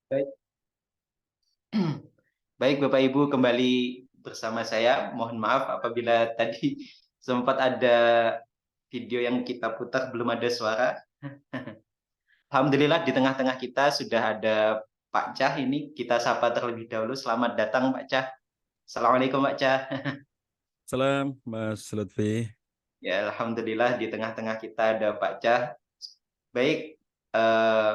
Baik, baik Bapak Ibu kembali bersama saya. Mohon maaf apabila tadi sempat ada video yang kita putar belum ada suara. Alhamdulillah di tengah-tengah kita sudah ada Pak Cah ini. Kita sapa terlebih dahulu. Selamat datang Pak Cah. Assalamualaikum Pak Cah. Salam Mas Lutfi. Ya, Alhamdulillah di tengah-tengah kita ada Pak Cah. Baik, eh,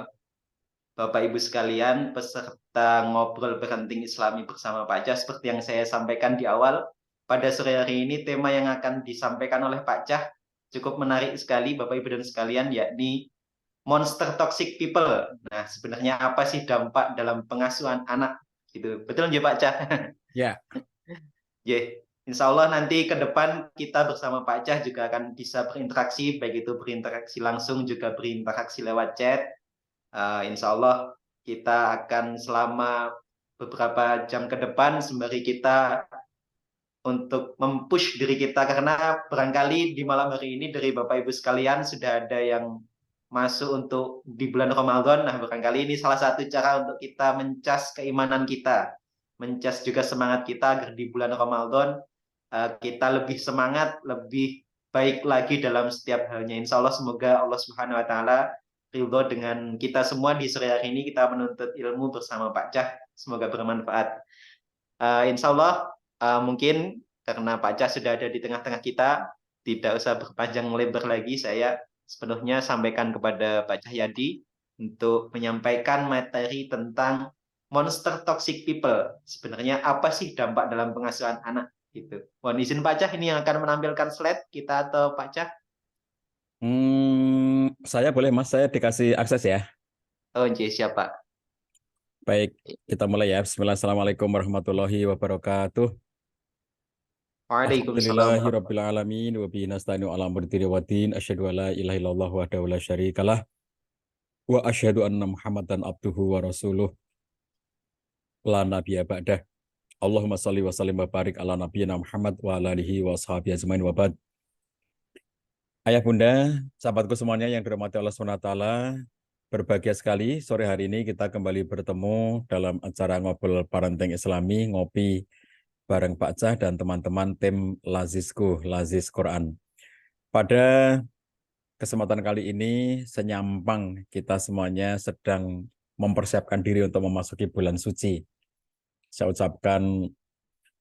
Bapak Ibu sekalian, peserta ngobrol berkenting Islami bersama Pak Cah, seperti yang saya sampaikan di awal, pada sore hari ini tema yang akan disampaikan oleh Pak Cah cukup menarik sekali, Bapak Ibu dan sekalian, yakni monster toxic people. Nah, sebenarnya apa sih dampak dalam pengasuhan anak? Gitu. Betul nggak Pak Cah? Ya, Ya, Insya Allah nanti ke depan kita bersama Pak Cah juga akan bisa berinteraksi, baik itu berinteraksi langsung juga berinteraksi lewat chat. Insya Allah kita akan selama beberapa jam ke depan sembari kita untuk mempush diri kita karena barangkali di malam hari ini dari Bapak Ibu sekalian sudah ada yang masuk untuk di bulan Ramadan. Nah, barangkali ini salah satu cara untuk kita mencas keimanan kita, mencas juga semangat kita agar di bulan Ramadan kita lebih semangat, lebih baik lagi dalam setiap halnya. Insya Allah semoga Allah Subhanahu Wa Taala ridho dengan kita semua di sore hari ini kita menuntut ilmu bersama Pak Cah. Semoga bermanfaat. Insya Allah mungkin karena Pak Cah sudah ada di tengah-tengah kita, tidak usah berpanjang lebar lagi. Saya sepenuhnya sampaikan kepada Pak Cahyadi untuk menyampaikan materi tentang monster toxic people. Sebenarnya apa sih dampak dalam pengasuhan anak? Gitu. Mohon izin Pak Cah ini yang akan menampilkan slide kita atau Pak Cah? saya boleh Mas, saya dikasih akses ya. Oh, siapa? Baik, kita mulai ya. Bismillah, Assalamualaikum warahmatullahi wabarakatuh. Waalaikumsalam warahmatullahi Alhamdulillahirrabbilalamin. Wa bihi nasta'inu ala amri diri wa din. Asyhadu an la ilaha illallah wahdahu la syarikalah. Wa asyhadu anna Muhammadan abduhu wa rasuluh. La nabiyya ba'dah. Allahumma salli wa sallim wa barik ala nabiyyina Muhammad wa ala alihi wa ashabihi ajmain wa ba'd. Ayah bunda, sahabatku semuanya yang dirahmati Allah SWT, berbahagia sekali sore hari ini kita kembali bertemu dalam acara ngobrol parenting Islami, ngopi bareng Pak Cah dan teman-teman tim Lazisku, Lazis Quran. Pada kesempatan kali ini, senyampang kita semuanya sedang mempersiapkan diri untuk memasuki bulan suci. Saya ucapkan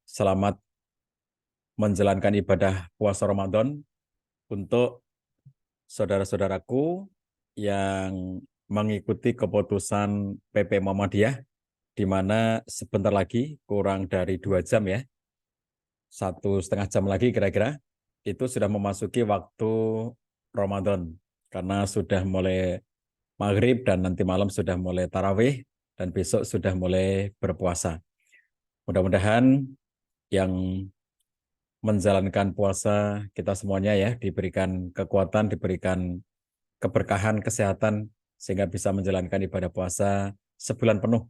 selamat menjalankan ibadah puasa Ramadan untuk saudara-saudaraku yang mengikuti keputusan PP Muhammadiyah, di mana sebentar lagi, kurang dari 2 jam ya, 1,5 jam lagi kira-kira, itu sudah memasuki waktu Ramadan, karena sudah mulai maghrib dan nanti malam sudah mulai tarawih, dan besok sudah mulai berpuasa. Mudah-mudahan yang menjalankan puasa kita semuanya ya, diberikan kekuatan, diberikan keberkahan, kesehatan, sehingga bisa menjalankan ibadah puasa sebulan penuh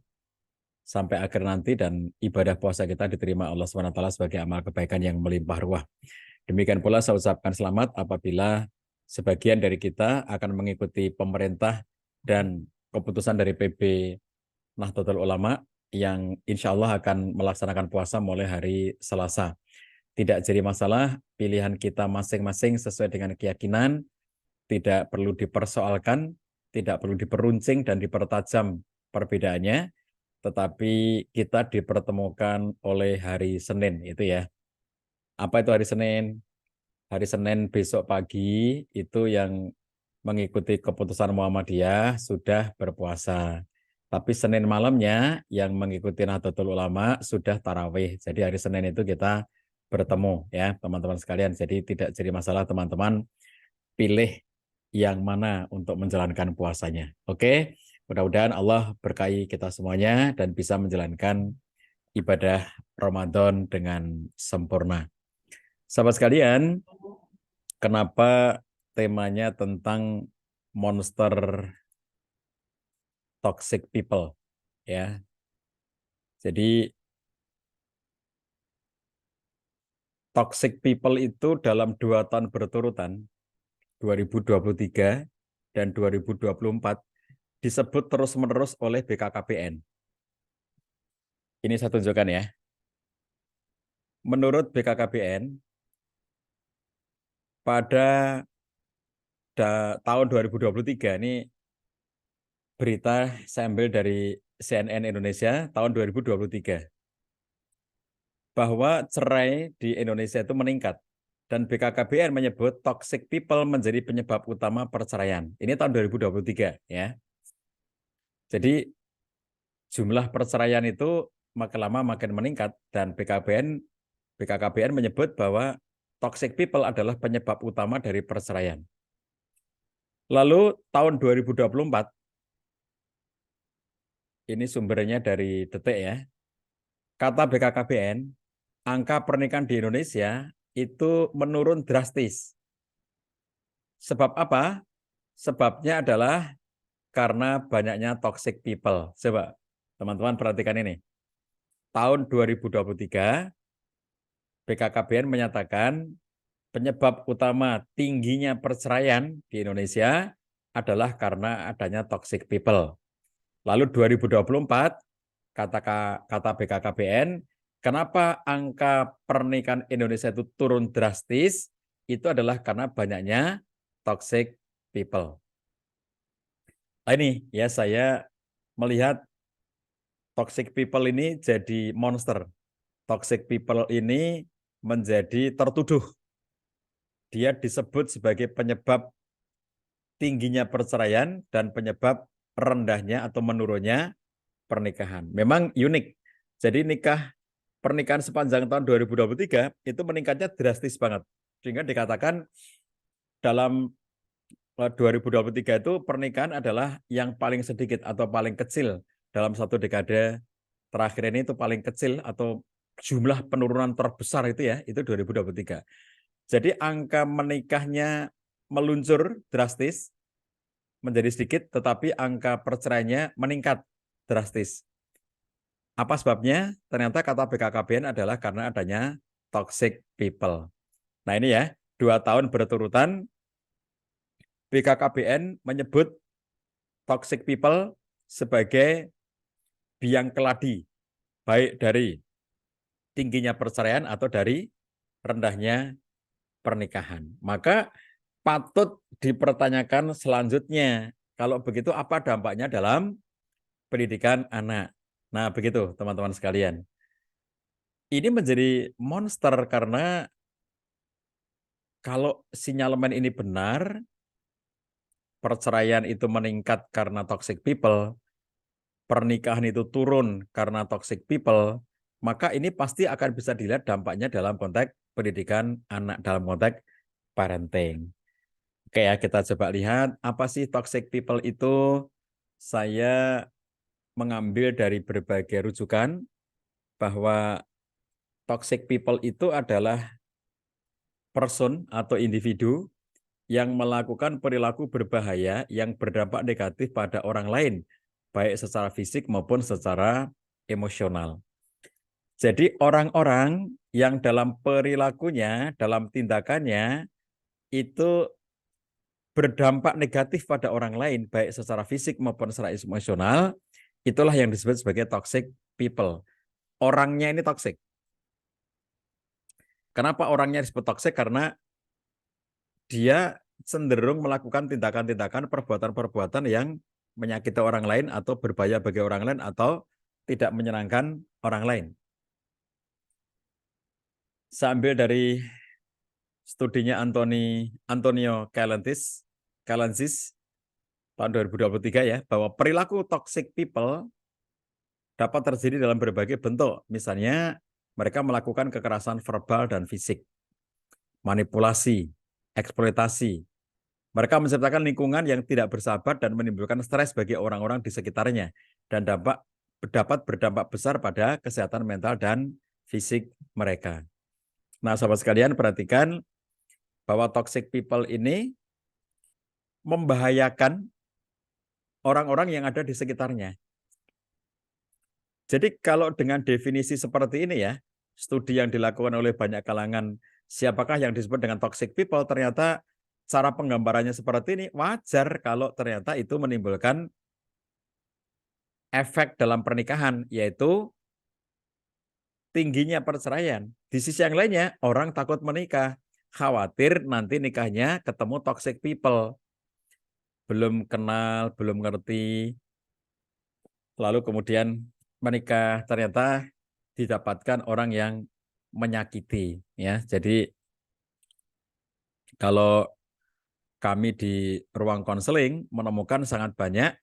sampai akhir nanti, dan ibadah puasa kita diterima Allah SWT sebagai amal kebaikan yang melimpah ruah. Demikian pula saya ucapkan selamat apabila sebagian dari kita akan mengikuti pemerintah dan keputusan dari PB Nahdlatul Ulama yang insya Allah akan melaksanakan puasa mulai hari Selasa. Tidak jadi masalah, pilihan kita masing-masing sesuai dengan keyakinan, tidak perlu dipersoalkan, tidak perlu diperuncing dan dipertajam perbedaannya, tetapi kita dipertemukan oleh hari Senin itu ya. Apa itu hari Senin? Hari Senin besok pagi itu yang mengikuti keputusan Muhammadiyah sudah berpuasa. Tapi Senin malamnya yang mengikuti Nahdlatul Ulama sudah tarawih. Jadi hari Senin itu kita bertemu ya teman-teman sekalian. Jadi tidak jadi masalah teman-teman pilih yang mana untuk menjalankan puasanya. Oke, mudah-mudahan Allah berkahi kita semuanya dan bisa menjalankan ibadah Ramadan dengan sempurna. Sahabat sekalian, kenapa temanya tentang monster toxic people ya. Jadi toxic people itu dalam 2 tahun berturutan 2023 dan 2024 disebut terus-menerus oleh BKKBN. Ini saya tunjukkan ya. Menurut BKKBN, pada tahun 2023, ini berita saya ambil dari CNN Indonesia tahun 2023, bahwa cerai di Indonesia itu meningkat. Dan BKKBN menyebut toxic people menjadi penyebab utama perceraian. Ini tahun 2023 ya. Jadi jumlah perceraian itu makin lama makin meningkat, dan BKKBN menyebut bahwa toxic people adalah penyebab utama dari perceraian. Lalu tahun 2024, ini sumbernya dari Detik ya, kata BKKBN, angka pernikahan di Indonesia itu menurun drastis. Sebab apa? Sebabnya adalah karena banyaknya toxic people. Coba teman-teman perhatikan ini. Tahun 2023, BKKBN menyatakan penyebab utama tingginya perceraian di Indonesia adalah karena adanya toxic people. Lalu 2024, kata BKKBN, kenapa angka pernikahan Indonesia itu turun drastis? Itu adalah karena banyaknya toxic people. Nah, ini ya, saya melihat toxic people ini jadi monster. Toxic people ini menjadi tertuduh. Dia disebut sebagai penyebab tingginya perceraian dan penyebab rendahnya atau menurunnya pernikahan. Memang unik. Jadi pernikahan sepanjang tahun 2023 itu meningkatnya drastis banget. Sehingga dikatakan dalam 2023 itu pernikahan adalah yang paling sedikit atau paling kecil dalam satu dekade terakhir ini, itu paling kecil atau jumlah penurunan terbesar itu ya, itu 2023. Jadi angka menikahnya meluncur drastis menjadi sedikit, tetapi angka perceraiannya meningkat drastis. Apa sebabnya? Ternyata kata BKKBN adalah karena adanya toxic people. Nah ini ya, 2 tahun berturutan BKKBN menyebut toxic people sebagai biang keladi, baik dari tingginya perceraian atau dari rendahnya pernikahan. Maka patut dipertanyakan selanjutnya, kalau begitu apa dampaknya dalam pendidikan anak? Nah begitu teman-teman sekalian. Ini menjadi monster karena kalau sinyalemen ini benar, perceraian itu meningkat karena toxic people, pernikahan itu turun karena toxic people, maka ini pasti akan bisa dilihat dampaknya dalam konteks pendidikan anak, dalam konteks parenting. Oke ya, kita coba lihat apa sih toxic people itu. Saya mengambil dari berbagai rujukan bahwa toxic people itu adalah person atau individu yang melakukan perilaku berbahaya yang berdampak negatif pada orang lain, baik secara fisik maupun secara emosional. Jadi orang-orang yang dalam perilakunya, dalam tindakannya, itu berdampak negatif pada orang lain, baik secara fisik maupun secara emosional, itulah yang disebut sebagai toxic people. Orangnya ini toxic. Kenapa orangnya disebut toxic? Karena dia cenderung melakukan tindakan-tindakan, perbuatan-perbuatan yang menyakiti orang lain atau berbahaya bagi orang lain atau tidak menyenangkan orang lain. Saya ambil dari studinya Antonio Kalensis tahun 2023 ya, bahwa perilaku toxic people dapat terjadi dalam berbagai bentuk. Misalnya mereka melakukan kekerasan verbal dan fisik, manipulasi, eksploitasi. Mereka menciptakan lingkungan yang tidak bersahabat dan menimbulkan stres bagi orang-orang di sekitarnya, dan dapat berdampak besar pada kesehatan mental dan fisik mereka. Nah, sahabat sekalian, perhatikan bahwa toxic people ini membahayakan orang-orang yang ada di sekitarnya. Jadi kalau dengan definisi seperti ini ya, studi yang dilakukan oleh banyak kalangan, siapakah yang disebut dengan toxic people, ternyata cara penggambarannya seperti ini, wajar kalau ternyata itu menimbulkan efek dalam pernikahan, yaitu tingginya perceraian. Di sisi yang lainnya, orang takut menikah, khawatir nanti nikahnya ketemu toxic people, belum kenal, belum ngerti, lalu kemudian menikah ternyata didapatkan orang yang menyakiti, ya. Jadi kalau kami di ruang konseling menemukan sangat banyak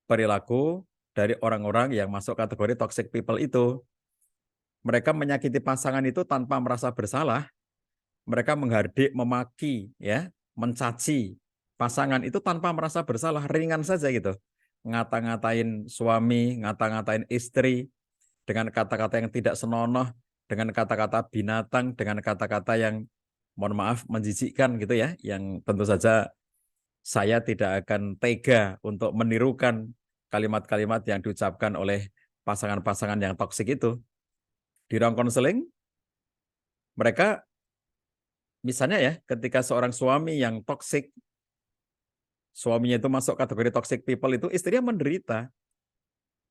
perilaku dari orang-orang yang masuk kategori toxic people itu. Mereka menyakiti pasangan itu tanpa merasa bersalah, mereka menghardik, memaki, ya, mencaci pasangan itu tanpa merasa bersalah, ringan saja gitu. Ngata-ngatain suami, ngata-ngatain istri dengan kata-kata yang tidak senonoh, dengan kata-kata binatang, dengan kata-kata yang mohon maaf menjijikkan gitu ya, yang tentu saja saya tidak akan tega untuk menirukan kalimat-kalimat yang diucapkan oleh pasangan-pasangan yang toksik itu. Di ruang konseling, mereka misalnya ya, ketika seorang suami yang toksik, suaminya itu masuk kategori toxic people itu, istrinya menderita.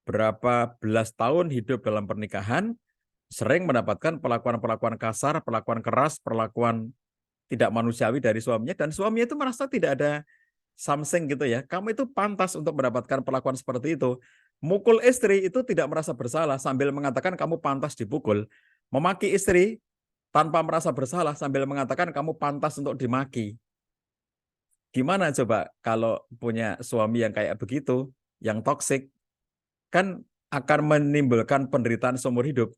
Berapa belas tahun hidup dalam pernikahan, sering mendapatkan perlakuan-perlakuan kasar, perlakuan keras, perlakuan tidak manusiawi dari suaminya, dan suaminya itu merasa tidak ada something gitu ya. Kamu itu pantas untuk mendapatkan perlakuan seperti itu. Mukul istri itu tidak merasa bersalah sambil mengatakan kamu pantas dipukul. Memaki istri tanpa merasa bersalah sambil mengatakan kamu pantas untuk dimaki. Gimana coba kalau punya suami yang kayak begitu, yang toksik, kan akan menimbulkan penderitaan seumur hidup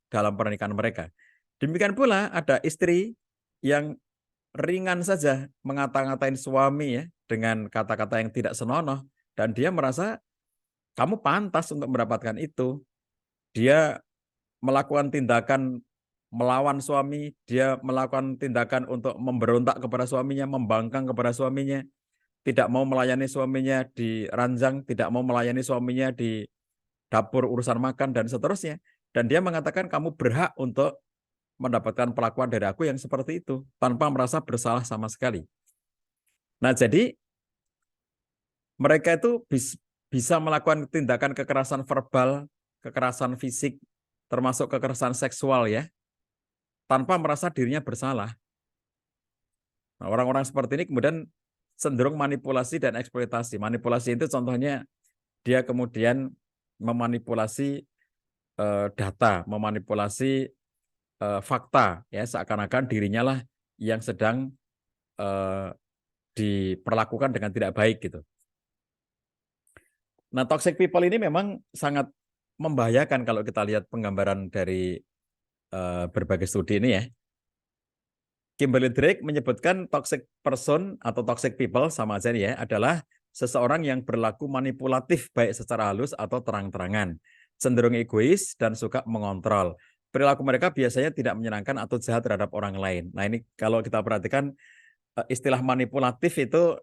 dalam pernikahan mereka. Demikian pula ada istri yang ringan saja mengata-ngatain suami ya dengan kata-kata yang tidak senonoh dan dia merasa kamu pantas untuk mendapatkan itu. Dia melakukan tindakan melawan suami, dia melakukan tindakan untuk memberontak kepada suaminya, membangkang kepada suaminya, tidak mau melayani suaminya di ranjang, tidak mau melayani suaminya di dapur urusan makan dan seterusnya. Dan dia mengatakan kamu berhak untuk mendapatkan perlakuan dari aku yang seperti itu tanpa merasa bersalah sama sekali. Nah, jadi mereka itu bisa melakukan tindakan kekerasan verbal, kekerasan fisik, termasuk kekerasan seksual ya, tanpa merasa dirinya bersalah. Nah, orang-orang seperti ini kemudian cenderung manipulasi dan eksploitasi. Manipulasi itu contohnya dia kemudian memanipulasi data, memanipulasi fakta, ya seakan-akan dirinya lah yang sedang diperlakukan dengan tidak baik gitu. Nah, toxic people ini memang sangat membahayakan kalau kita lihat penggambaran dari berbagai studi ini ya. Kimberly Drake menyebutkan toxic person atau toxic people sama aja nih ya, adalah seseorang yang berlaku manipulatif baik secara halus atau terang-terangan, cenderung egois dan suka mengontrol. Perilaku mereka biasanya tidak menyenangkan atau jahat terhadap orang lain. Nah, ini kalau kita perhatikan istilah manipulatif itu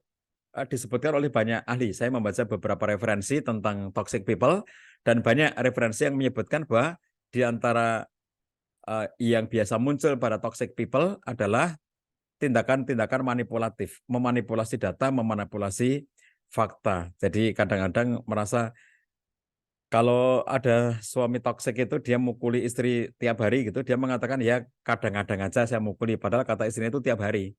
disebutkan oleh banyak ahli. Saya membaca beberapa referensi tentang toxic people dan banyak referensi yang menyebutkan bahwa di antara yang biasa muncul pada toxic people adalah tindakan-tindakan manipulatif, memanipulasi data, memanipulasi fakta. Jadi kadang-kadang merasa kalau ada suami toksik itu dia mukuli istri tiap hari gitu, dia mengatakan ya kadang-kadang aja saya mukuli, padahal kata istrinya itu tiap hari.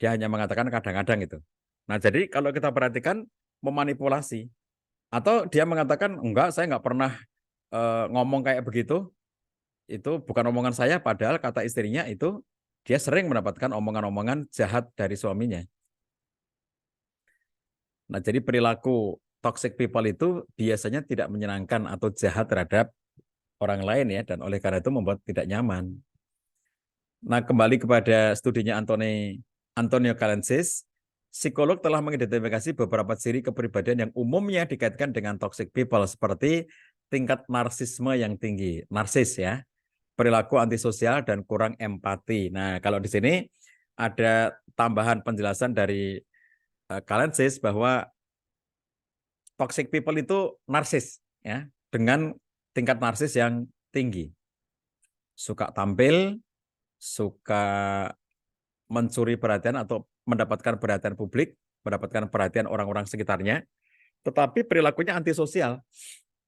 Dia hanya mengatakan kadang-kadang itu. Nah, jadi kalau kita perhatikan memanipulasi atau dia mengatakan enggak, saya enggak pernah ngomong kayak begitu. Itu bukan omongan saya, padahal kata istrinya itu dia sering mendapatkan omongan-omongan jahat dari suaminya. Nah, jadi perilaku toxic people itu biasanya tidak menyenangkan atau jahat terhadap orang lain ya, dan oleh karena itu membuat tidak nyaman. Nah, kembali kepada studinya Antonio Calensis, psikolog telah mengidentifikasi beberapa ciri kepribadian yang umumnya dikaitkan dengan toxic people seperti tingkat narsisme yang tinggi, narsis ya, perilaku antisosial dan kurang empati. Nah, kalau di sini ada tambahan penjelasan dari Calensis bahwa toxic people itu narsis ya, dengan tingkat narsis yang tinggi. Suka tampil, suka mencuri perhatian atau mendapatkan perhatian publik, mendapatkan perhatian orang-orang sekitarnya, tetapi perilakunya antisosial.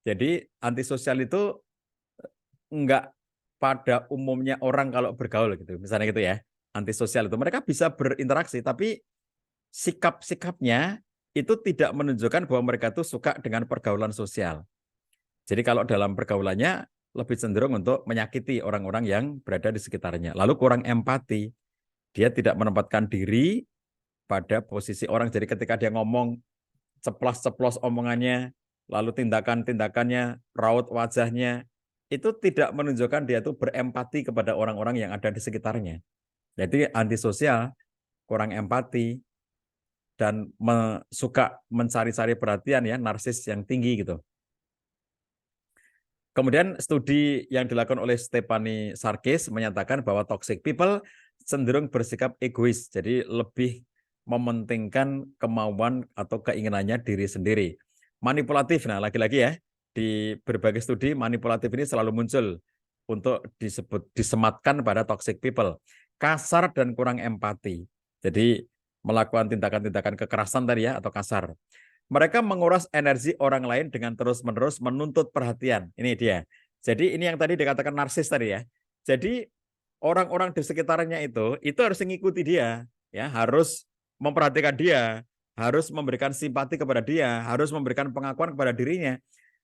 Jadi antisosial itu enggak pada umumnya orang kalau bergaul gitu, misalnya gitu ya, antisosial itu mereka bisa berinteraksi, tapi sikap-sikapnya itu tidak menunjukkan bahwa mereka tuh suka dengan pergaulan sosial. Jadi kalau dalam pergaulannya lebih cenderung untuk menyakiti orang-orang yang berada di sekitarnya. Lalu kurang empati, dia tidak menempatkan diri pada posisi orang. Jadi ketika dia ngomong ceplos-ceplos omongannya, lalu tindakan-tindakannya, raut wajahnya, itu tidak menunjukkan dia tuh berempati kepada orang-orang yang ada di sekitarnya. Jadi antisosial, kurang empati, dan suka mencari-cari perhatian ya, narsis yang tinggi gitu. Kemudian studi yang dilakukan oleh Stephanie Sarkis menyatakan bahwa toxic people cenderung bersikap egois, jadi lebih mementingkan kemauan atau keinginannya diri sendiri. Manipulatif, nah lagi-lagi ya, di berbagai studi manipulatif ini selalu muncul untuk disematkan pada toxic people. Kasar dan kurang empati. Jadi melakukan tindakan-tindakan kekerasan tadi ya, atau kasar. Mereka menguras energi orang lain dengan terus-menerus menuntut perhatian. Ini dia. Jadi ini yang tadi dikatakan narsis tadi ya. Jadi orang-orang di sekitarnya itu harus mengikuti dia, ya, harus memperhatikan dia, harus memberikan simpati kepada dia, harus memberikan pengakuan kepada dirinya.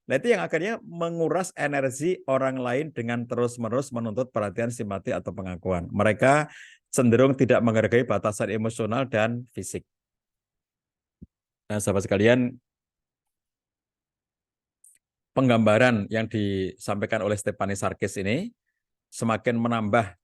Nah, itu yang akhirnya menguras energi orang lain dengan terus-menerus menuntut perhatian, simpati atau pengakuan. Mereka cenderung tidak menghargai batasan emosional dan fisik. Nah, sahabat sekalian, penggambaran yang disampaikan oleh Stephanie Sarkis ini semakin menambah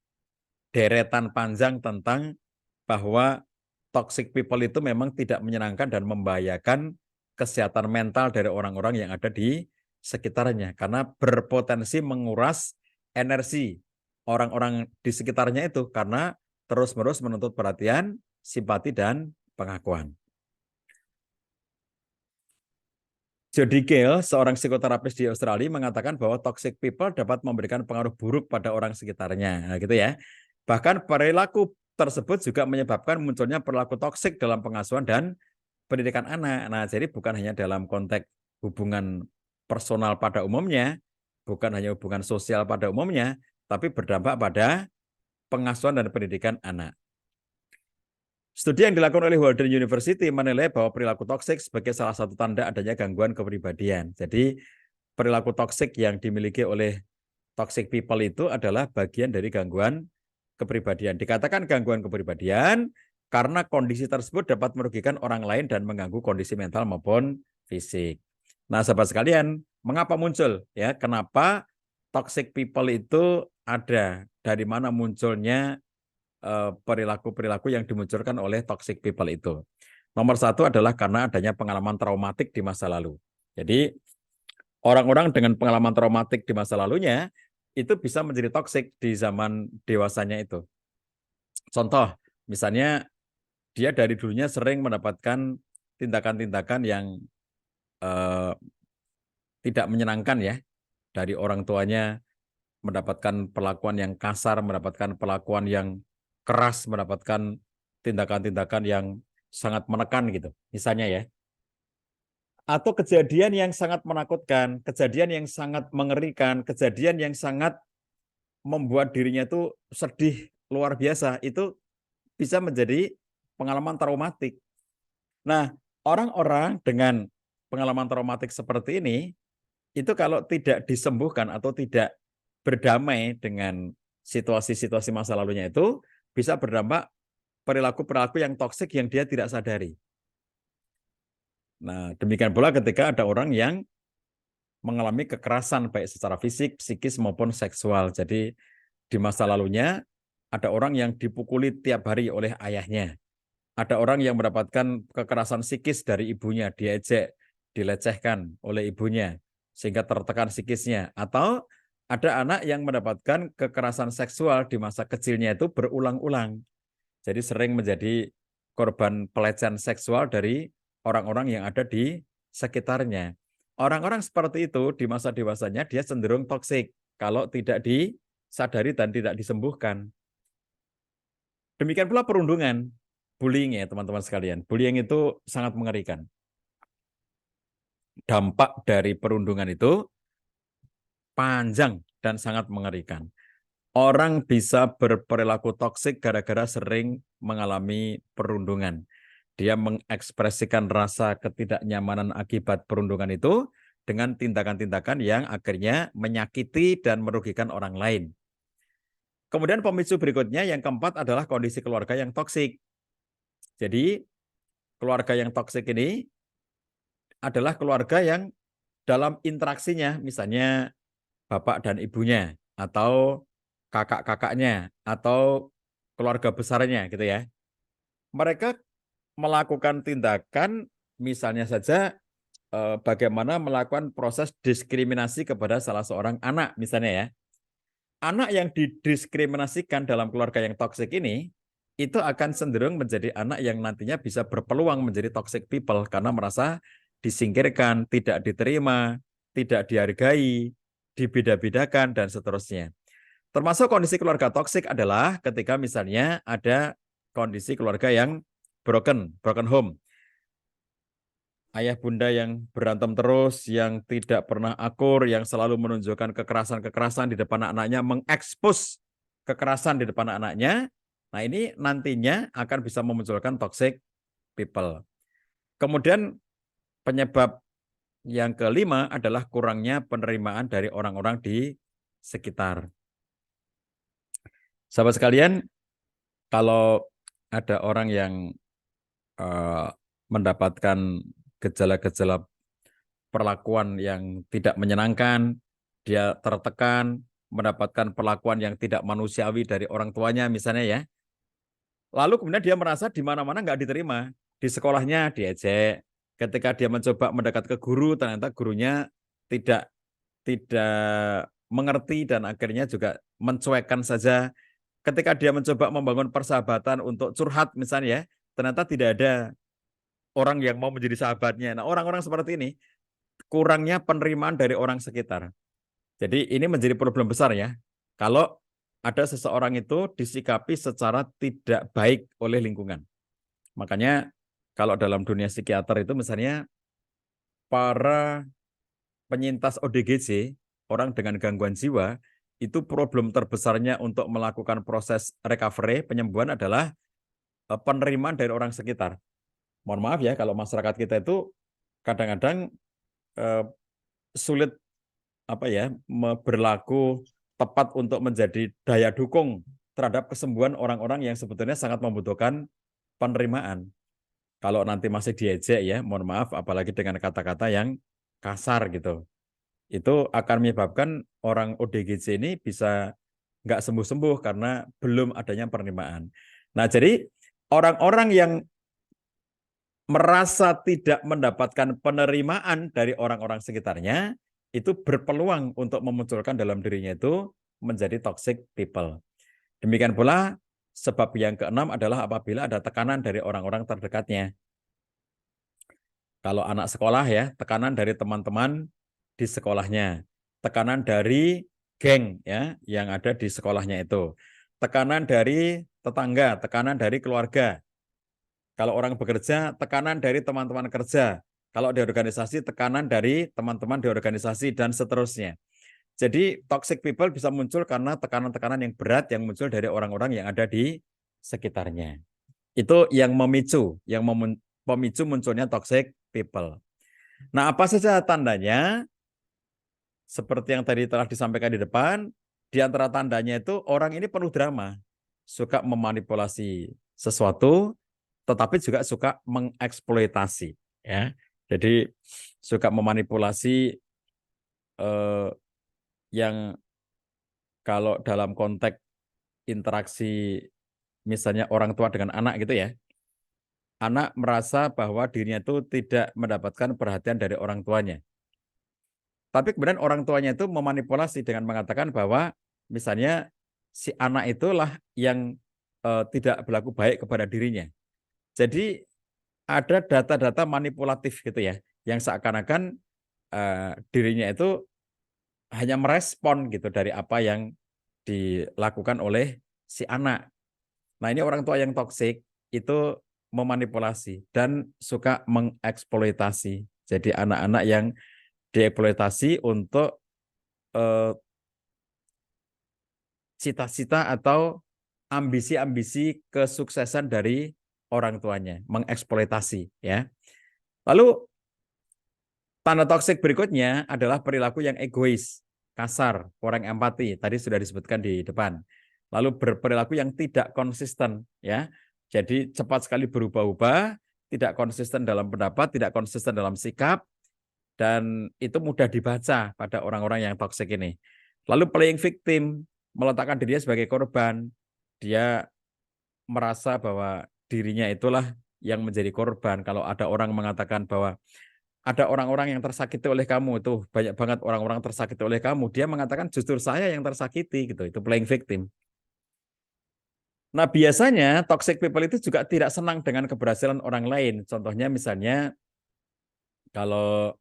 deretan panjang tentang bahwa toxic people itu memang tidak menyenangkan dan membahayakan kesehatan mental dari orang-orang yang ada di sekitarnya karena berpotensi menguras energi orang-orang di sekitarnya itu karena terus-menerus menuntut perhatian, simpati, dan pengakuan. Jody Gale, seorang psikoterapis di Australia, mengatakan bahwa toxic people dapat memberikan pengaruh buruk pada orang sekitarnya. Nah, gitu ya. Bahkan perilaku tersebut juga menyebabkan munculnya perilaku toksik dalam pengasuhan dan pendidikan anak. Nah, jadi bukan hanya dalam konteks hubungan personal pada umumnya, bukan hanya hubungan sosial pada umumnya, tapi berdampak pada pengasuhan dan pendidikan anak. Studi yang dilakukan oleh Walden University menilai bahwa perilaku toksik sebagai salah satu tanda adanya gangguan kepribadian. Jadi perilaku toksik yang dimiliki oleh toxic people itu adalah bagian dari gangguan kepribadian. Dikatakan gangguan kepribadian karena kondisi tersebut dapat merugikan orang lain dan mengganggu kondisi mental maupun fisik. Nah, sahabat sekalian, mengapa muncul ya? Kenapa toxic people itu ada? Dari mana munculnya perilaku-perilaku yang dimunculkan oleh toxic people itu. Nomor satu adalah karena adanya pengalaman traumatik di masa lalu. Jadi orang-orang dengan pengalaman traumatik di masa lalunya itu bisa menjadi toksik di zaman dewasanya itu. Contoh, misalnya dia dari dulunya sering mendapatkan tindakan-tindakan yang tidak menyenangkan ya dari orang tuanya, mendapatkan perlakuan yang kasar, mendapatkan perlakuan yang keras, mendapatkan tindakan-tindakan yang sangat menekan gitu, misalnya ya. Atau kejadian yang sangat menakutkan, kejadian yang sangat mengerikan, kejadian yang sangat membuat dirinya itu sedih luar biasa, itu bisa menjadi pengalaman traumatik. Nah, orang-orang dengan pengalaman traumatik seperti ini, itu kalau tidak disembuhkan atau tidak berdamai dengan situasi-situasi masa lalunya itu, bisa berdampak perilaku-perilaku yang toksik yang dia tidak sadari. Nah, demikian pula ketika ada orang yang mengalami kekerasan baik secara fisik, psikis maupun seksual. Jadi di masa lalunya ada orang yang dipukuli tiap hari oleh ayahnya. Ada orang yang mendapatkan kekerasan psikis dari ibunya, diejek, dilecehkan oleh ibunya sehingga tertekan psikisnya. Atau ada anak yang mendapatkan kekerasan seksual di masa kecilnya itu berulang-ulang. Jadi sering menjadi korban pelecehan seksual dari orang-orang yang ada di sekitarnya. Orang-orang seperti itu di masa dewasanya dia cenderung toksik kalau tidak disadari dan tidak disembuhkan. Demikian pula perundungan, bullying ya teman-teman sekalian. Bullying itu sangat mengerikan. Dampak dari perundungan itu panjang dan sangat mengerikan. Orang bisa berperilaku toksik gara-gara sering mengalami perundungan. Dia mengekspresikan rasa ketidaknyamanan akibat perundungan itu dengan tindakan-tindakan yang akhirnya menyakiti dan merugikan orang lain. Kemudian pemicu berikutnya yang keempat adalah kondisi keluarga yang toksik. Jadi keluarga yang toksik ini adalah keluarga yang dalam interaksinya, misalnya bapak dan ibunya, atau kakak-kakaknya, atau keluarga besarnya gitu ya. Mereka melakukan tindakan misalnya saja bagaimana melakukan proses diskriminasi kepada salah seorang anak misalnya ya. Anak yang didiskriminasikan dalam keluarga yang toksik ini itu akan cenderung menjadi anak yang nantinya bisa berpeluang menjadi toxic people karena merasa disingkirkan, tidak diterima, tidak dihargai, dibeda-bedakan dan seterusnya. Termasuk kondisi keluarga toksik adalah ketika misalnya ada kondisi keluarga yang broken home. Ayah bunda yang berantem terus, yang tidak pernah akur, yang selalu menunjukkan kekerasan-kekerasan di depan anaknya, mengekspos kekerasan di depan anaknya. Nah ini nantinya akan bisa memunculkan toxic people. Kemudian penyebab yang kelima adalah kurangnya penerimaan dari orang-orang di sekitar. Sahabat sekalian, kalau ada orang yang mendapatkan gejala-gejala perlakuan yang tidak menyenangkan, dia tertekan, mendapatkan perlakuan yang tidak manusiawi dari orang tuanya misalnya ya. Lalu kemudian dia merasa di mana-mana nggak diterima. Di sekolahnya diejek. Ketika dia mencoba mendekat ke guru, ternyata gurunya tidak tidak mengerti dan akhirnya juga mencuekkan saja. Ketika dia mencoba membangun persahabatan untuk curhat misalnya ya, ternyata tidak ada orang yang mau menjadi sahabatnya. Nah, orang-orang seperti ini kurangnya penerimaan dari orang sekitar. Jadi ini menjadi problem besar ya. Kalau ada seseorang itu disikapi secara tidak baik oleh lingkungan. Makanya kalau dalam dunia psikiater itu misalnya para penyintas ODGJ, orang dengan gangguan jiwa, itu problem terbesarnya untuk melakukan proses recovery, penyembuhan adalah penerimaan dari orang sekitar. Mohon maaf ya kalau masyarakat kita itu kadang-kadang sulit berlaku tepat untuk menjadi daya dukung terhadap kesembuhan orang-orang yang sebetulnya sangat membutuhkan penerimaan. Kalau nanti masih diejek ya, mohon maaf, apalagi dengan kata-kata yang kasar gitu. Itu akan menyebabkan orang ODGJ ini bisa nggak sembuh-sembuh karena belum adanya penerimaan. Nah, jadi orang-orang yang merasa tidak mendapatkan penerimaan dari orang-orang sekitarnya, itu berpeluang untuk memunculkan dalam dirinya itu menjadi toxic people. Demikian pula sebab yang keenam adalah apabila ada tekanan dari orang-orang terdekatnya. Kalau anak sekolah ya, tekanan dari teman-teman di sekolahnya, tekanan dari geng ya yang ada di sekolahnya itu, tekanan dari tetangga, tekanan dari keluarga. Kalau orang bekerja, tekanan dari teman-teman kerja. Kalau di organisasi, tekanan dari teman-teman di organisasi, dan seterusnya. Jadi toxic people bisa muncul karena tekanan-tekanan yang berat yang muncul dari orang-orang yang ada di sekitarnya. Itu yang memicu munculnya toxic people. Nah, apa saja tandanya? Seperti yang tadi telah disampaikan di depan, di antara tandanya itu orang ini penuh drama, suka memanipulasi sesuatu, tetapi juga suka mengeksploitasi, ya. Jadi suka memanipulasi yang kalau dalam konteks interaksi misalnya orang tua dengan anak gitu ya, anak merasa bahwa dirinya itu tidak mendapatkan perhatian dari orang tuanya. Tapi kemudian orang tuanya itu memanipulasi dengan mengatakan bahwa misalnya si anak itulah yang tidak berlaku baik kepada dirinya. Jadi ada data-data manipulatif gitu ya, yang seakan-akan dirinya itu hanya merespon gitu dari apa yang dilakukan oleh si anak. Nah ini orang tua yang toksik itu memanipulasi dan suka mengeksploitasi. Jadi anak-anak yang dieksploitasi untuk cita-cita atau ambisi-ambisi kesuksesan dari orang tuanya, mengeksploitasi ya. Lalu tanda toksik berikutnya adalah perilaku yang egois, kasar, kurang empati. Tadi sudah disebutkan di depan. Lalu berperilaku yang tidak konsisten ya. Jadi cepat sekali berubah-ubah, tidak konsisten dalam pendapat, tidak konsisten dalam sikap, dan itu mudah dibaca pada orang-orang yang toksik ini. Lalu playing victim, meletakkan dirinya sebagai korban. Dia merasa bahwa dirinya itulah yang menjadi korban. Kalau ada orang mengatakan bahwa ada orang-orang yang tersakiti oleh kamu, itu banyak banget orang-orang tersakiti oleh kamu, dia mengatakan justru saya yang tersakiti gitu. Itu playing victim. Nah, biasanya toxic people itu juga tidak senang dengan keberhasilan orang lain. Contohnya misalnya kalau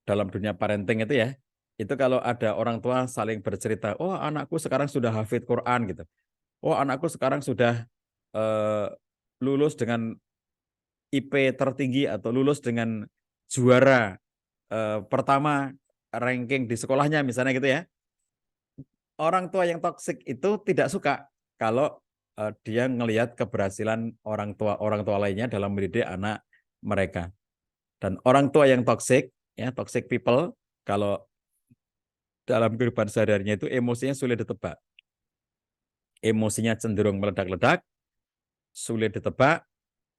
dalam dunia parenting itu ya, itu kalau ada orang tua saling bercerita, oh anakku sekarang sudah hafid Quran gitu. Oh anakku sekarang sudah eh, lulus dengan IP tertinggi atau lulus dengan juara pertama ranking di sekolahnya misalnya gitu ya. Orang tua yang toksik itu tidak suka kalau dia ngelihat keberhasilan orang tua lainnya dalam mendidik anak mereka. Dan orang tua yang toksik ya, toxic people, kalau dalam kehidupan sehari-harinya itu emosinya sulit ditebak. Emosinya cenderung meledak-ledak, sulit ditebak,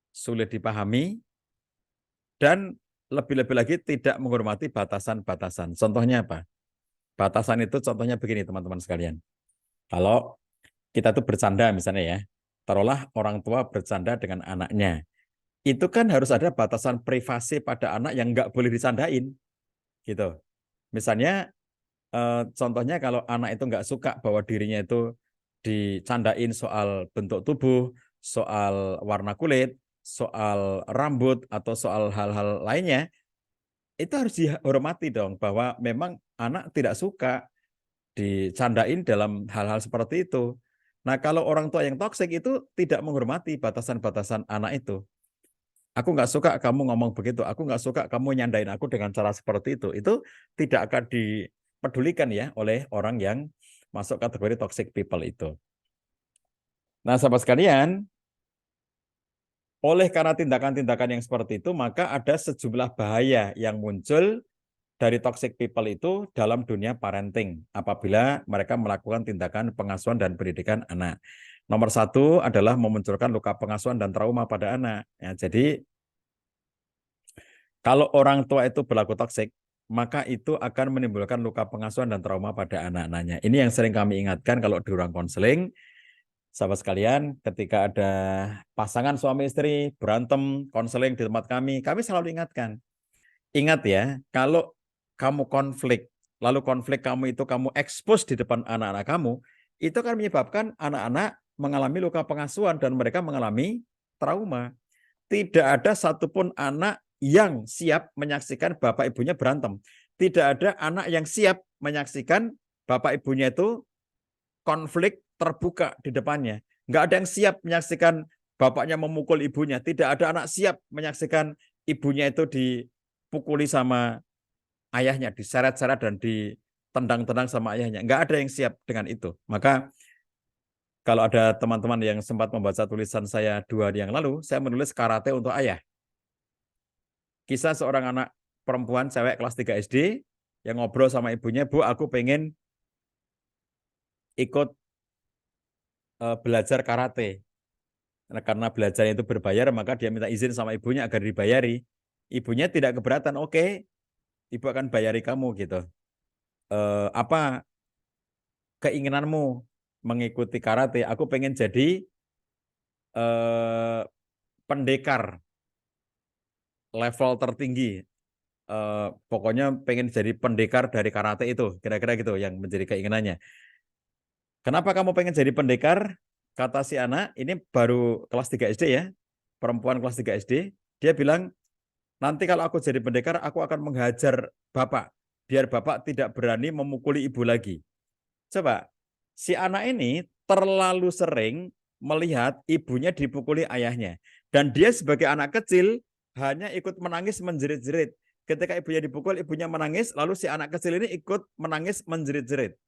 sulit dipahami, dan lebih-lebih lagi tidak menghormati batasan-batasan. Contohnya apa? Batasan itu contohnya begini teman-teman sekalian. Kalau kita tuh bercanda misalnya ya, taruhlah orang tua bercanda dengan anaknya. Itu kan harus ada batasan privasi pada anak yang nggak boleh dicandain. Gitu. Misalnya, contohnya kalau anak itu nggak suka bahwa dirinya itu dicandain soal bentuk tubuh, soal warna kulit, soal rambut, atau soal hal-hal lainnya, itu harus dihormati dong bahwa memang anak tidak suka dicandain dalam hal-hal seperti itu. Nah, kalau orang tua yang toksik itu tidak menghormati batasan-batasan anak itu. Aku nggak suka kamu ngomong begitu, aku nggak suka kamu nyandain aku dengan cara seperti itu. Itu tidak akan dipedulikan ya oleh orang yang masuk kategori toxic people itu. Nah, sahabat sekalian, oleh karena tindakan-tindakan yang seperti itu, maka ada sejumlah bahaya yang muncul dari toxic people itu dalam dunia parenting apabila mereka melakukan tindakan pengasuhan dan pendidikan anak. Nomor satu adalah memunculkan luka pengasuhan dan trauma pada anak. Ya, jadi kalau orang tua itu berlaku toksik, maka itu akan menimbulkan luka pengasuhan dan trauma pada anak-anaknya. Ini yang sering kami ingatkan kalau di ruang konseling. Sahabat sekalian, ketika ada pasangan suami istri berantem konseling di tempat kami selalu ingatkan. Ingat ya, kalau kamu konflik, lalu konflik kamu itu kamu expose di depan anak-anak kamu, itu akan menyebabkan anak-anak mengalami luka pengasuhan dan mereka mengalami trauma. Tidak ada satupun anak yang siap menyaksikan bapak ibunya berantem. Tidak ada anak yang siap menyaksikan bapak ibunya itu konflik terbuka di depannya. Nggak ada yang siap menyaksikan bapaknya memukul ibunya. Tidak ada anak siap menyaksikan ibunya itu dipukuli sama ayahnya, diseret-seret dan ditendang-tendang sama ayahnya. Nggak ada yang siap dengan itu. Maka kalau ada teman-teman yang sempat membaca tulisan saya 2 hari yang lalu, saya menulis karate untuk ayah. Kisah seorang anak perempuan cewek kelas 3 SD yang ngobrol sama ibunya, Bu, aku pengen ikut belajar karate. Nah, karena belajarnya itu berbayar, maka dia minta izin sama ibunya agar dibayari. Ibunya tidak keberatan, oke, ibu akan bayari kamu gitu. Apa keinginanmu mengikuti karate? Aku pengen jadi pendekar level tertinggi. Pokoknya pengen jadi pendekar dari karate itu, kira-kira gitu yang menjadi keinginannya. Kenapa kamu pengen jadi pendekar? Kata si anak, ini baru kelas 3 SD ya, perempuan kelas 3 SD, dia bilang, nanti kalau aku jadi pendekar, aku akan menghajar bapak, biar bapak tidak berani memukuli ibu lagi. Coba, si anak ini terlalu sering melihat ibunya dipukuli ayahnya. Dan dia sebagai anak kecil, hanya ikut menangis menjerit-jerit. ketika ibunya dipukul, ibunya menangis, lalu si anak kecil ini ikut menangis menjerit-jerit.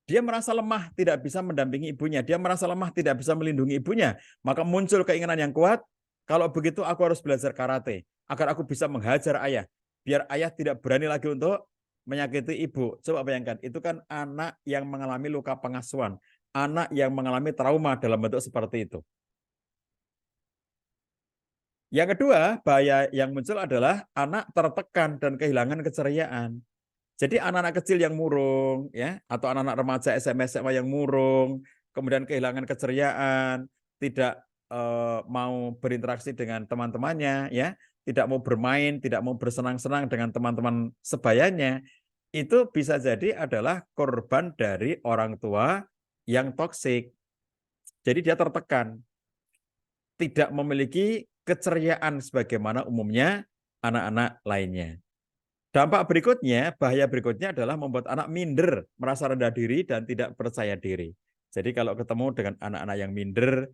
Dia merasa lemah, tidak bisa mendampingi ibunya. Dia merasa lemah, tidak bisa melindungi ibunya. Maka muncul keinginan yang kuat, kalau begitu aku harus belajar karate, agar aku bisa menghajar ayah. Biar ayah tidak berani lagi untuk menyakiti ibu. Coba bayangkan, itu kan anak yang mengalami luka pengasuhan. Anak yang mengalami trauma dalam bentuk seperti itu. Yang kedua, bahaya yang muncul adalah anak tertekan dan kehilangan keceriaan. Jadi anak-anak kecil yang murung, ya, atau anak-anak remaja SMA yang murung, kemudian kehilangan keceriaan, tidak mau berinteraksi dengan teman-temannya, ya, tidak mau bermain, tidak mau bersenang-senang dengan teman-teman sebayanya, itu bisa jadi adalah korban dari orang tua yang toksik. Jadi dia tertekan, tidak memiliki keceriaan sebagaimana umumnya anak-anak lainnya. Dampak berikutnya, bahaya berikutnya adalah membuat anak minder, merasa rendah diri dan tidak percaya diri. Jadi kalau ketemu dengan anak-anak yang minder,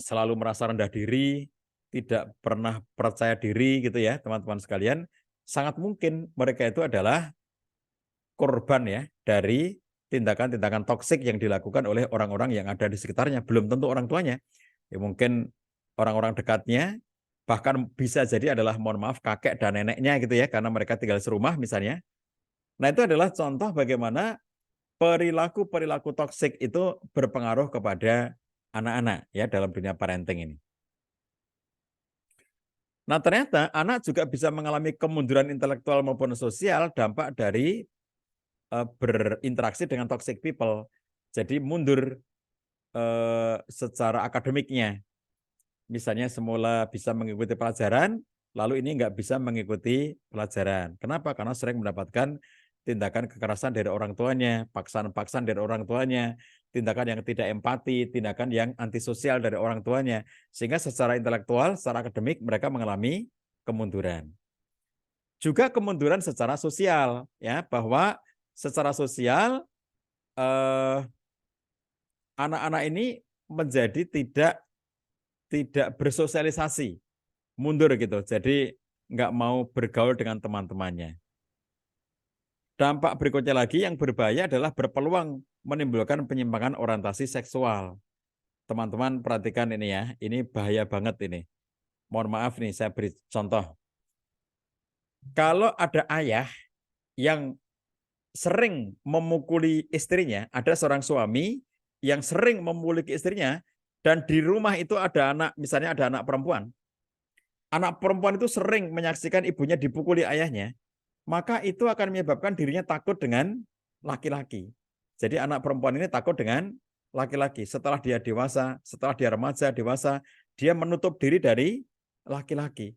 selalu merasa rendah diri, tidak pernah percaya diri gitu ya, teman-teman sekalian, sangat mungkin mereka itu adalah korban ya dari tindakan-tindakan toksik yang dilakukan oleh orang-orang yang ada di sekitarnya, belum tentu orang tuanya. Ya mungkin orang-orang dekatnya, bahkan bisa jadi adalah mohon maaf kakek dan neneknya gitu ya, karena mereka tinggal serumah misalnya. Nah, itu adalah contoh bagaimana perilaku-perilaku toksik itu berpengaruh kepada anak-anak ya dalam dunia parenting ini. Nah, ternyata anak juga bisa mengalami kemunduran intelektual maupun sosial dampak dari berinteraksi dengan toxic people. Jadi mundur secara akademiknya. Misalnya semula bisa mengikuti pelajaran, lalu ini nggak bisa mengikuti pelajaran. Kenapa? Karena sering mendapatkan tindakan kekerasan dari orang tuanya, paksaan-paksaan dari orang tuanya, tindakan yang tidak empati, tindakan yang antisosial dari orang tuanya. Sehingga secara intelektual, secara akademik mereka mengalami kemunduran. Juga kemunduran secara sosial, ya, bahwa secara sosial anak-anak ini menjadi tidak bersosialisasi, mundur gitu. Jadi nggak mau bergaul dengan teman-temannya. Dampak berikutnya lagi yang berbahaya adalah berpeluang menimbulkan penyimpangan orientasi seksual. Teman-teman perhatikan ini ya, ini bahaya banget ini. Mohon maaf nih, saya beri contoh. Kalau ada ayah yang sering memukuli istrinya, ada seorang suami yang sering memukuli istrinya, dan di rumah itu ada anak, misalnya ada anak perempuan. Anak perempuan itu sering menyaksikan ibunya dipukuli ayahnya, maka itu akan menyebabkan dirinya takut dengan laki-laki. Jadi anak perempuan ini takut dengan laki-laki. Setelah dia dewasa, setelah dia remaja, dewasa, dia menutup diri dari laki-laki.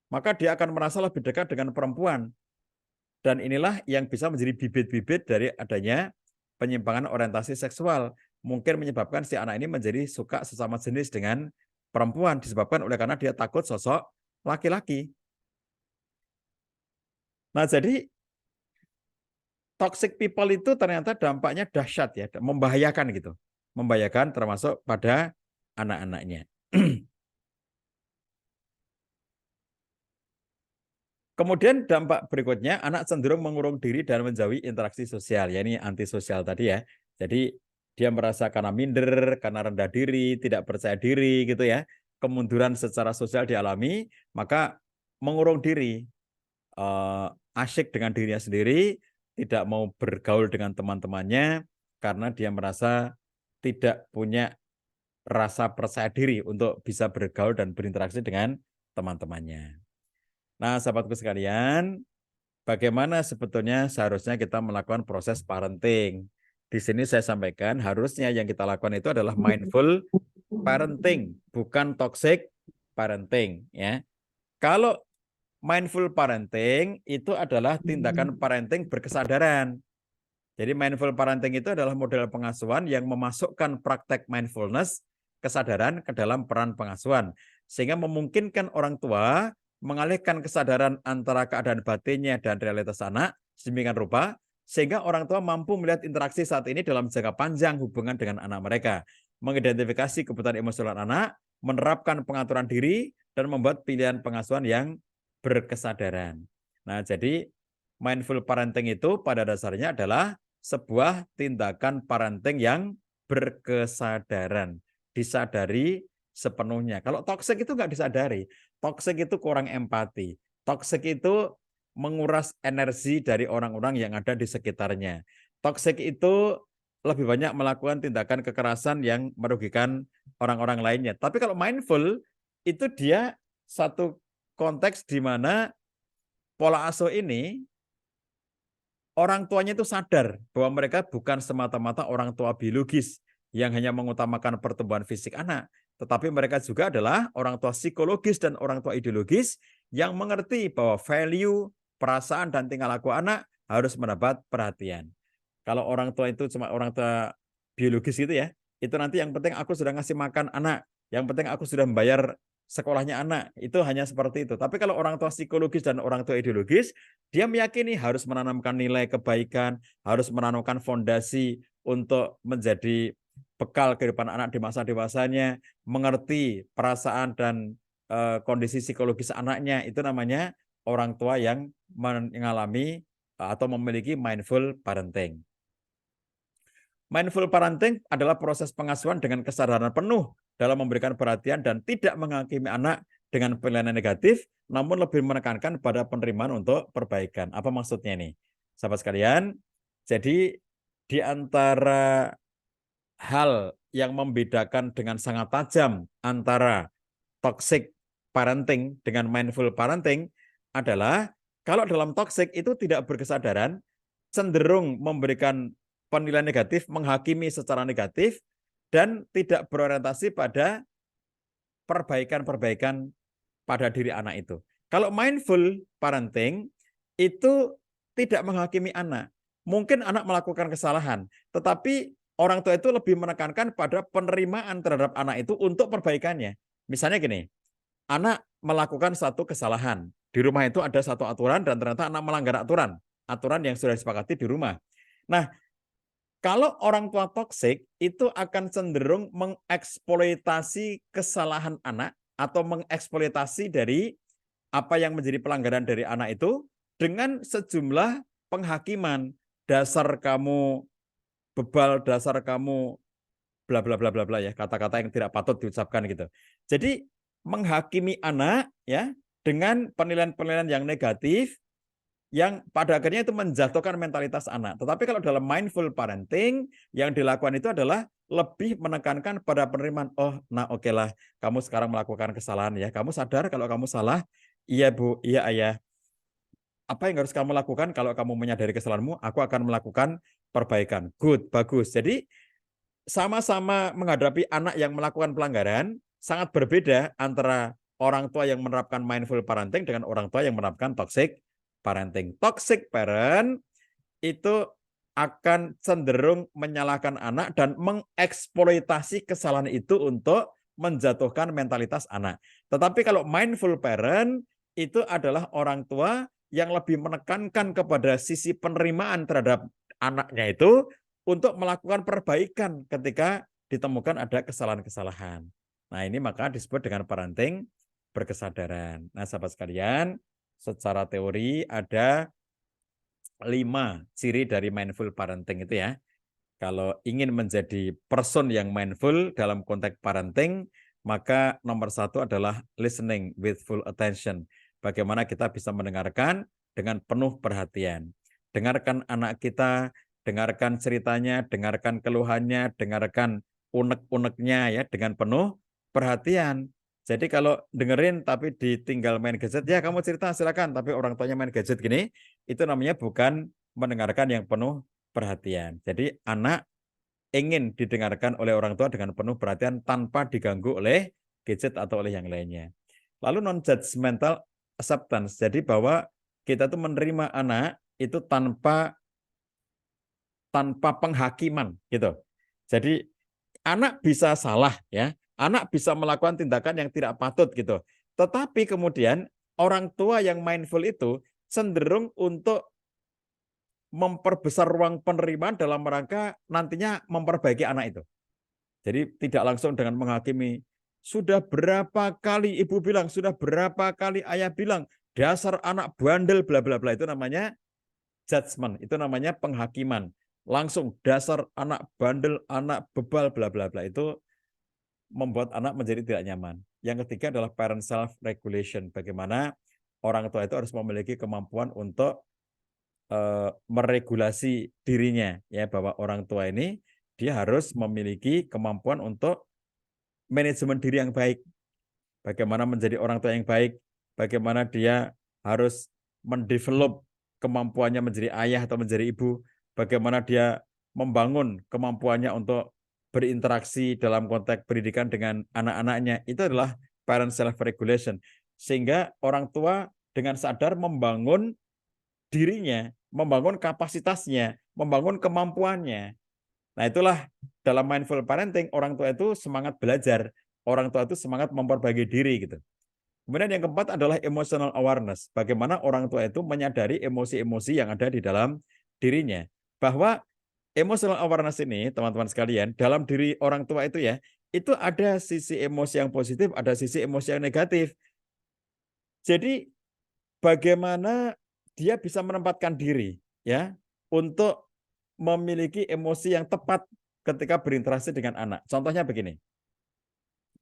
Maka dia akan merasa lebih dekat dengan perempuan. Dan inilah yang bisa menjadi bibit-bibit dari adanya penyimpangan orientasi seksual. Mungkin menyebabkan si anak ini menjadi suka sesama jenis dengan perempuan, disebabkan oleh karena dia takut sosok laki-laki. Nah, jadi toxic people itu ternyata dampaknya dahsyat ya, membahayakan gitu. Membahayakan termasuk pada anak-anaknya. Kemudian dampak berikutnya, anak cenderung mengurung diri dan menjauhi interaksi sosial. Ya ini antisosial tadi ya. Jadi dia merasa karena minder, karena rendah diri, tidak percaya diri gitu ya. Kemunduran secara sosial dialami, maka mengurung diri. Asyik dengan dirinya sendiri, tidak mau bergaul dengan teman-temannya, karena dia merasa tidak punya rasa percaya diri untuk bisa bergaul dan berinteraksi dengan teman-temannya. Nah, sahabatku sekalian, bagaimana sebetulnya seharusnya kita melakukan proses parenting? Di sini saya sampaikan harusnya yang kita lakukan itu adalah mindful parenting, bukan toxic parenting, ya. Kalau mindful parenting itu adalah tindakan parenting berkesadaran. Jadi mindful parenting itu adalah model pengasuhan yang memasukkan praktek mindfulness, kesadaran ke dalam peran pengasuhan. Sehingga memungkinkan orang tua mengalihkan kesadaran antara keadaan batinnya dan realitas anak, sedemikian rupa, sehingga orang tua mampu melihat interaksi saat ini dalam jangka panjang hubungan dengan anak mereka, mengidentifikasi kebutuhan emosional anak, menerapkan pengaturan diri, dan membuat pilihan pengasuhan yang berkesadaran. Nah, jadi mindful parenting itu pada dasarnya adalah sebuah tindakan parenting yang berkesadaran, disadari sepenuhnya. Kalau toxic itu nggak disadari, toxic itu kurang empati, toxic itu menguras energi dari orang-orang yang ada di sekitarnya. Toxic itu lebih banyak melakukan tindakan kekerasan yang merugikan orang-orang lainnya. Tapi kalau mindful, itu dia satu konteks di mana pola asuh ini orang tuanya itu sadar bahwa mereka bukan semata-mata orang tua biologis yang hanya mengutamakan pertumbuhan fisik anak, tetapi mereka juga adalah orang tua psikologis dan orang tua ideologis yang mengerti bahwa value, perasaan, dan tingkah laku anak harus mendapat perhatian. Kalau orang tua itu cuma orang tua biologis gitu ya, itu nanti yang penting aku sudah ngasih makan anak, yang penting aku sudah membayar sekolahnya anak, itu hanya seperti itu. Tapi kalau orang tua psikologis dan orang tua ideologis, dia meyakini harus menanamkan nilai kebaikan, harus menanamkan fondasi untuk menjadi bekal kehidupan anak di masa dewasanya, mengerti perasaan dan kondisi psikologis anaknya, itu namanya orang tua yang mengalami atau memiliki mindful parenting. Mindful parenting adalah proses pengasuhan dengan kesadaran penuh dalam memberikan perhatian dan tidak menghakimi anak dengan penilaian negatif, namun lebih menekankan pada penerimaan untuk perbaikan. Apa maksudnya ini? Sahabat sekalian, jadi di antara hal yang membedakan dengan sangat tajam antara toxic parenting dengan mindful parenting adalah kalau dalam toxic itu tidak berkesadaran, cenderung memberikan penilaian negatif, menghakimi secara negatif, dan tidak berorientasi pada perbaikan-perbaikan pada diri anak itu. Kalau mindful parenting itu tidak menghakimi anak. Mungkin anak melakukan kesalahan, tetapi orang tua itu lebih menekankan pada penerimaan terhadap anak itu untuk perbaikannya. Misalnya gini, anak melakukan satu kesalahan. Di rumah itu ada satu aturan dan ternyata anak melanggar aturan yang sudah disepakati di rumah. Nah, kalau orang tua toksik itu akan cenderung mengeksploitasi kesalahan anak atau mengeksploitasi dari apa yang menjadi pelanggaran dari anak itu dengan sejumlah penghakiman. Dasar kamu bebal, dasar kamu bla bla bla bla bla ya, kata-kata yang tidak patut diucapkan gitu. Jadi menghakimi anak ya dengan penilaian-penilaian yang negatif yang pada akhirnya itu menjatuhkan mentalitas anak. Tetapi kalau dalam mindful parenting, yang dilakukan itu adalah lebih menekankan pada penerimaan. Oh, nah oke lah, kamu sekarang melakukan kesalahan ya. Kamu sadar kalau kamu salah? Iya Bu, iya Ayah. Apa yang harus kamu lakukan kalau kamu menyadari kesalahanmu? Aku akan melakukan perbaikan. Good, bagus. Jadi sama-sama menghadapi anak yang melakukan pelanggaran, sangat berbeda antara orang tua yang menerapkan mindful parenting dengan orang tua yang menerapkan toxic parenting. Toxic parent itu akan cenderung menyalahkan anak dan mengeksploitasi kesalahan itu untuk menjatuhkan mentalitas anak. Tetapi kalau mindful parent itu adalah orang tua yang lebih menekankan kepada sisi penerimaan terhadap anaknya itu untuk melakukan perbaikan ketika ditemukan ada kesalahan-kesalahan. Nah, ini maka disebut dengan parenting berkesadaran. Nah, sahabat sekalian, secara teori ada 5 ciri dari mindful parenting itu ya. Kalau ingin menjadi person yang mindful dalam konteks parenting, maka nomor 1 adalah listening with full attention. Bagaimana kita bisa mendengarkan dengan penuh perhatian. Dengarkan anak kita, dengarkan ceritanya, dengarkan keluhannya, dengarkan unek-uneknya ya dengan penuh perhatian. Jadi kalau dengerin tapi ditinggal main gadget, ya kamu cerita silakan, tapi orang tuanya main gadget gini, itu namanya bukan mendengarkan yang penuh perhatian. Jadi anak ingin didengarkan oleh orang tua dengan penuh perhatian tanpa diganggu oleh gadget atau oleh yang lainnya. Lalu non-judgmental acceptance, jadi bahwa kita tuh menerima anak itu tanpa penghakiman gitu. Jadi anak bisa salah ya, anak bisa melakukan tindakan yang tidak patut gitu. Tetapi kemudian orang tua yang mindful itu cenderung untuk memperbesar ruang penerimaan dalam rangka nantinya memperbaiki anak itu. Jadi tidak langsung dengan menghakimi. Sudah berapa kali ibu bilang, sudah berapa kali ayah bilang, dasar anak bandel bla bla bla, itu namanya judgment, itu namanya penghakiman. Langsung dasar anak bandel, anak bebal bla bla bla, itu membuat anak menjadi tidak nyaman. Yang ketiga adalah parent self regulation. Bagaimana orang tua itu harus memiliki kemampuan untuk meregulasi dirinya, ya, bahwa orang tua ini dia harus memiliki kemampuan untuk manajemen diri yang baik. Bagaimana menjadi orang tua yang baik, bagaimana dia harus mendevelop kemampuannya menjadi ayah atau menjadi ibu, bagaimana dia membangun kemampuannya untuk berinteraksi dalam konteks pendidikan dengan anak-anaknya. Itu adalah parent self regulation. Sehingga orang tua dengan sadar membangun dirinya, membangun kapasitasnya, membangun kemampuannya. Nah, itulah dalam mindful parenting, orang tua itu semangat belajar, orang tua itu semangat memperbaiki diri gitu. Kemudian yang keempat adalah emotional awareness. Bagaimana orang tua itu menyadari emosi-emosi yang ada di dalam dirinya. Bahwa emotional awareness ini, teman-teman sekalian, dalam diri orang tua itu ya, itu ada sisi emosi yang positif, ada sisi emosi yang negatif. Jadi bagaimana dia bisa menempatkan diri ya untuk memiliki emosi yang tepat ketika berinteraksi dengan anak. Contohnya begini.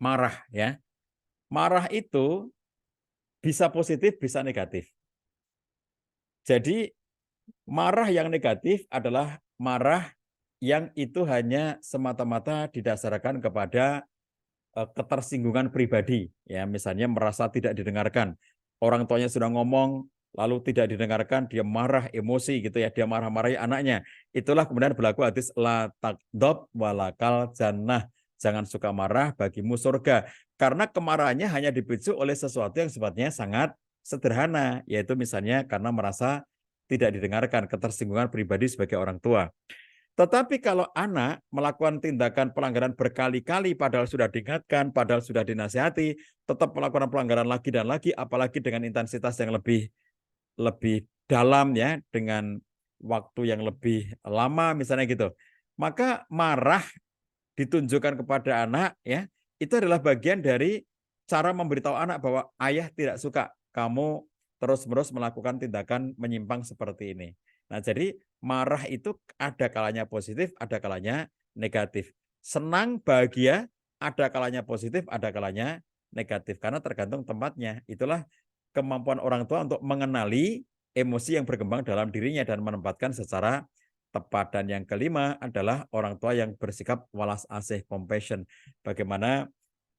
Marah ya. Marah itu bisa positif, bisa negatif. Jadi marah yang negatif adalah marah yang itu hanya semata-mata didasarkan kepada ketersinggungan pribadi, ya, misalnya merasa tidak didengarkan. Orang tuanya sudah ngomong lalu tidak didengarkan, dia marah, emosi gitu ya, dia marah-marahi anaknya. Itulah kemudian berlaku hadis la taqdab walakal jannah. Jangan suka marah, bagimu surga. Karena kemarahannya hanya dipicu oleh sesuatu yang sifatnya sangat sederhana, yaitu misalnya karena merasa tidak didengarkan, ketersinggungan pribadi sebagai orang tua. Tetapi kalau anak melakukan tindakan pelanggaran berkali-kali padahal sudah diingatkan, padahal sudah dinasihati, tetap melakukan pelanggaran lagi dan lagi, apalagi dengan intensitas yang lebih lebih dalam ya, dengan waktu yang lebih lama misalnya gitu. Maka marah ditunjukkan kepada anak ya, itu adalah bagian dari cara memberitahu anak bahwa ayah tidak suka kamu terus-menerus melakukan tindakan menyimpang seperti ini. Nah, jadi marah itu ada kalanya positif, ada kalanya negatif. Senang, bahagia, ada kalanya positif, ada kalanya negatif. Karena tergantung tempatnya. Itulah kemampuan orang tua untuk mengenali emosi yang berkembang dalam dirinya dan menempatkan secara tepat. Dan yang kelima adalah orang tua yang bersikap walas asih, compassion. Bagaimana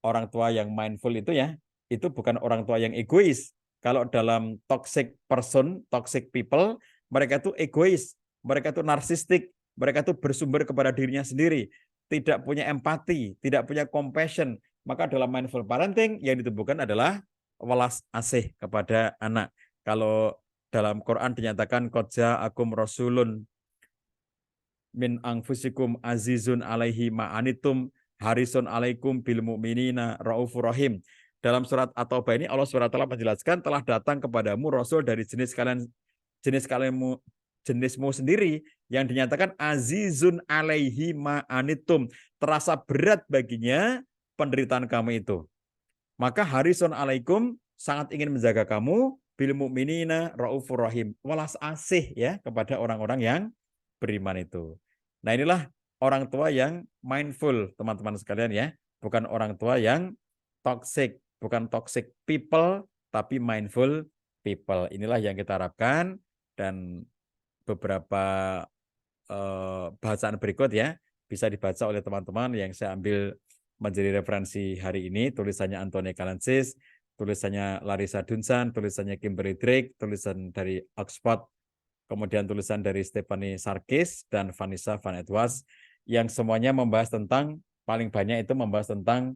orang tua yang mindful itu ya, itu bukan orang tua yang egois. Kalau dalam toxic person, toxic people, mereka itu egois, mereka itu narsistik, mereka itu bersumber kepada dirinya sendiri, tidak punya empati, tidak punya compassion. Maka dalam mindful parenting yang ditumbuhkan adalah welas asih kepada anak. Kalau dalam Quran dinyatakan qad ja'akum rasulun min anfusikum azizun alaihi ma'anitum harisun alaikum bil mu'minina raufur rahim. Dalam surat At-Taubah ini Allah SWT menjelaskan telah datang kepadamu rasul dari jenismu sendiri yang dinyatakan azizun alaihi ma'anitum, terasa berat baginya penderitaan kamu itu. Maka harisun alaikum, sangat ingin menjaga kamu, bil mu'minina raufur rahim, welas asih ya kepada orang-orang yang beriman itu. Nah, inilah orang tua yang mindful, teman-teman sekalian ya. Bukan orang tua yang toxic, bukan toxic people, tapi mindful people. Inilah yang kita harapkan, dan beberapa bacaan berikut ya bisa dibaca oleh teman-teman yang saya ambil menjadi referensi hari ini. Tulisannya Anthony Kalensis, tulisannya Larissa Dunsan, tulisannya Kimberly Drake, tulisan dari Oxford, kemudian tulisan dari Stephanie Sarkis dan Vanessa Van Edwards, yang semuanya membahas tentang, paling banyak itu membahas tentang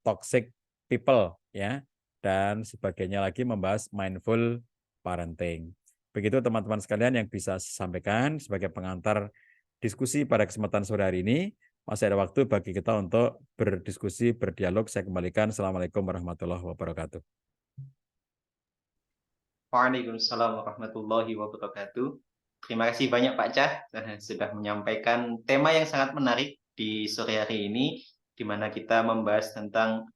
toxic people ya, dan sebagainya lagi membahas mindful parenting. Begitu teman-teman sekalian yang bisa saya sampaikan sebagai pengantar diskusi pada kesempatan sore hari ini. Masih ada waktu bagi kita untuk berdiskusi, berdialog. Saya kembalikan. Assalamualaikum warahmatullahi wabarakatuh. Waalaikumsalam warahmatullahi wabarakatuh. Terima kasih banyak Pak Cah sudah menyampaikan tema yang sangat menarik di sore hari ini, di mana kita membahas tentang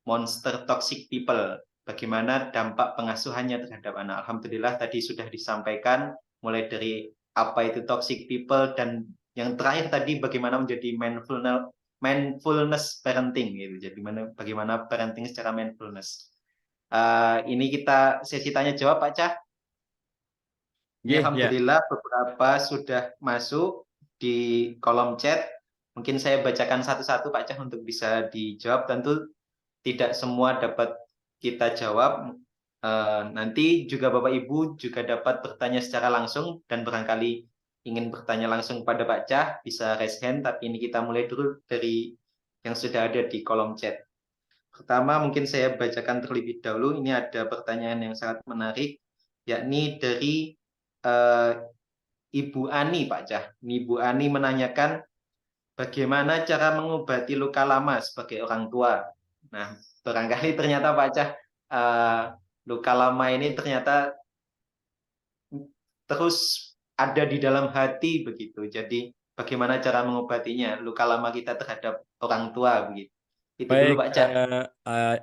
monster toxic people. bagaimana dampak pengasuhannya terhadap anak. Alhamdulillah tadi sudah disampaikan mulai dari apa itu toxic people dan yang terakhir tadi bagaimana menjadi mindfulness parenting gitu. Jadi bagaimana parenting secara mindfulness. Ini kita sesi tanya jawab Pak Cah. Ini Nggih, ya. alhamdulillah beberapa sudah masuk di kolom chat. Mungkin saya bacakan satu-satu Pak Cah untuk bisa dijawab. Tentu tidak semua dapat kita jawab. Nanti juga Bapak Ibu juga dapat bertanya secara langsung dan barangkali ingin bertanya langsung pada Pak Cah bisa raise hand. Tapi ini kita mulai dulu dari yang sudah ada di kolom chat. Pertama mungkin saya bacakan terlebih dahulu. Ini ada pertanyaan yang sangat menarik, yakni dari eh, Ibu Ani, Pak Cah. Ibu Ani menanyakan bagaimana cara mengobati luka lama sebagai orang tua. Nah, barangkali ternyata Pak Cah, luka lama ini ternyata terus ada di dalam hati begitu. Jadi bagaimana cara mengobatinya? Luka lama kita terhadap orang tua begitu. Itu dulu Baik, Pak Cah.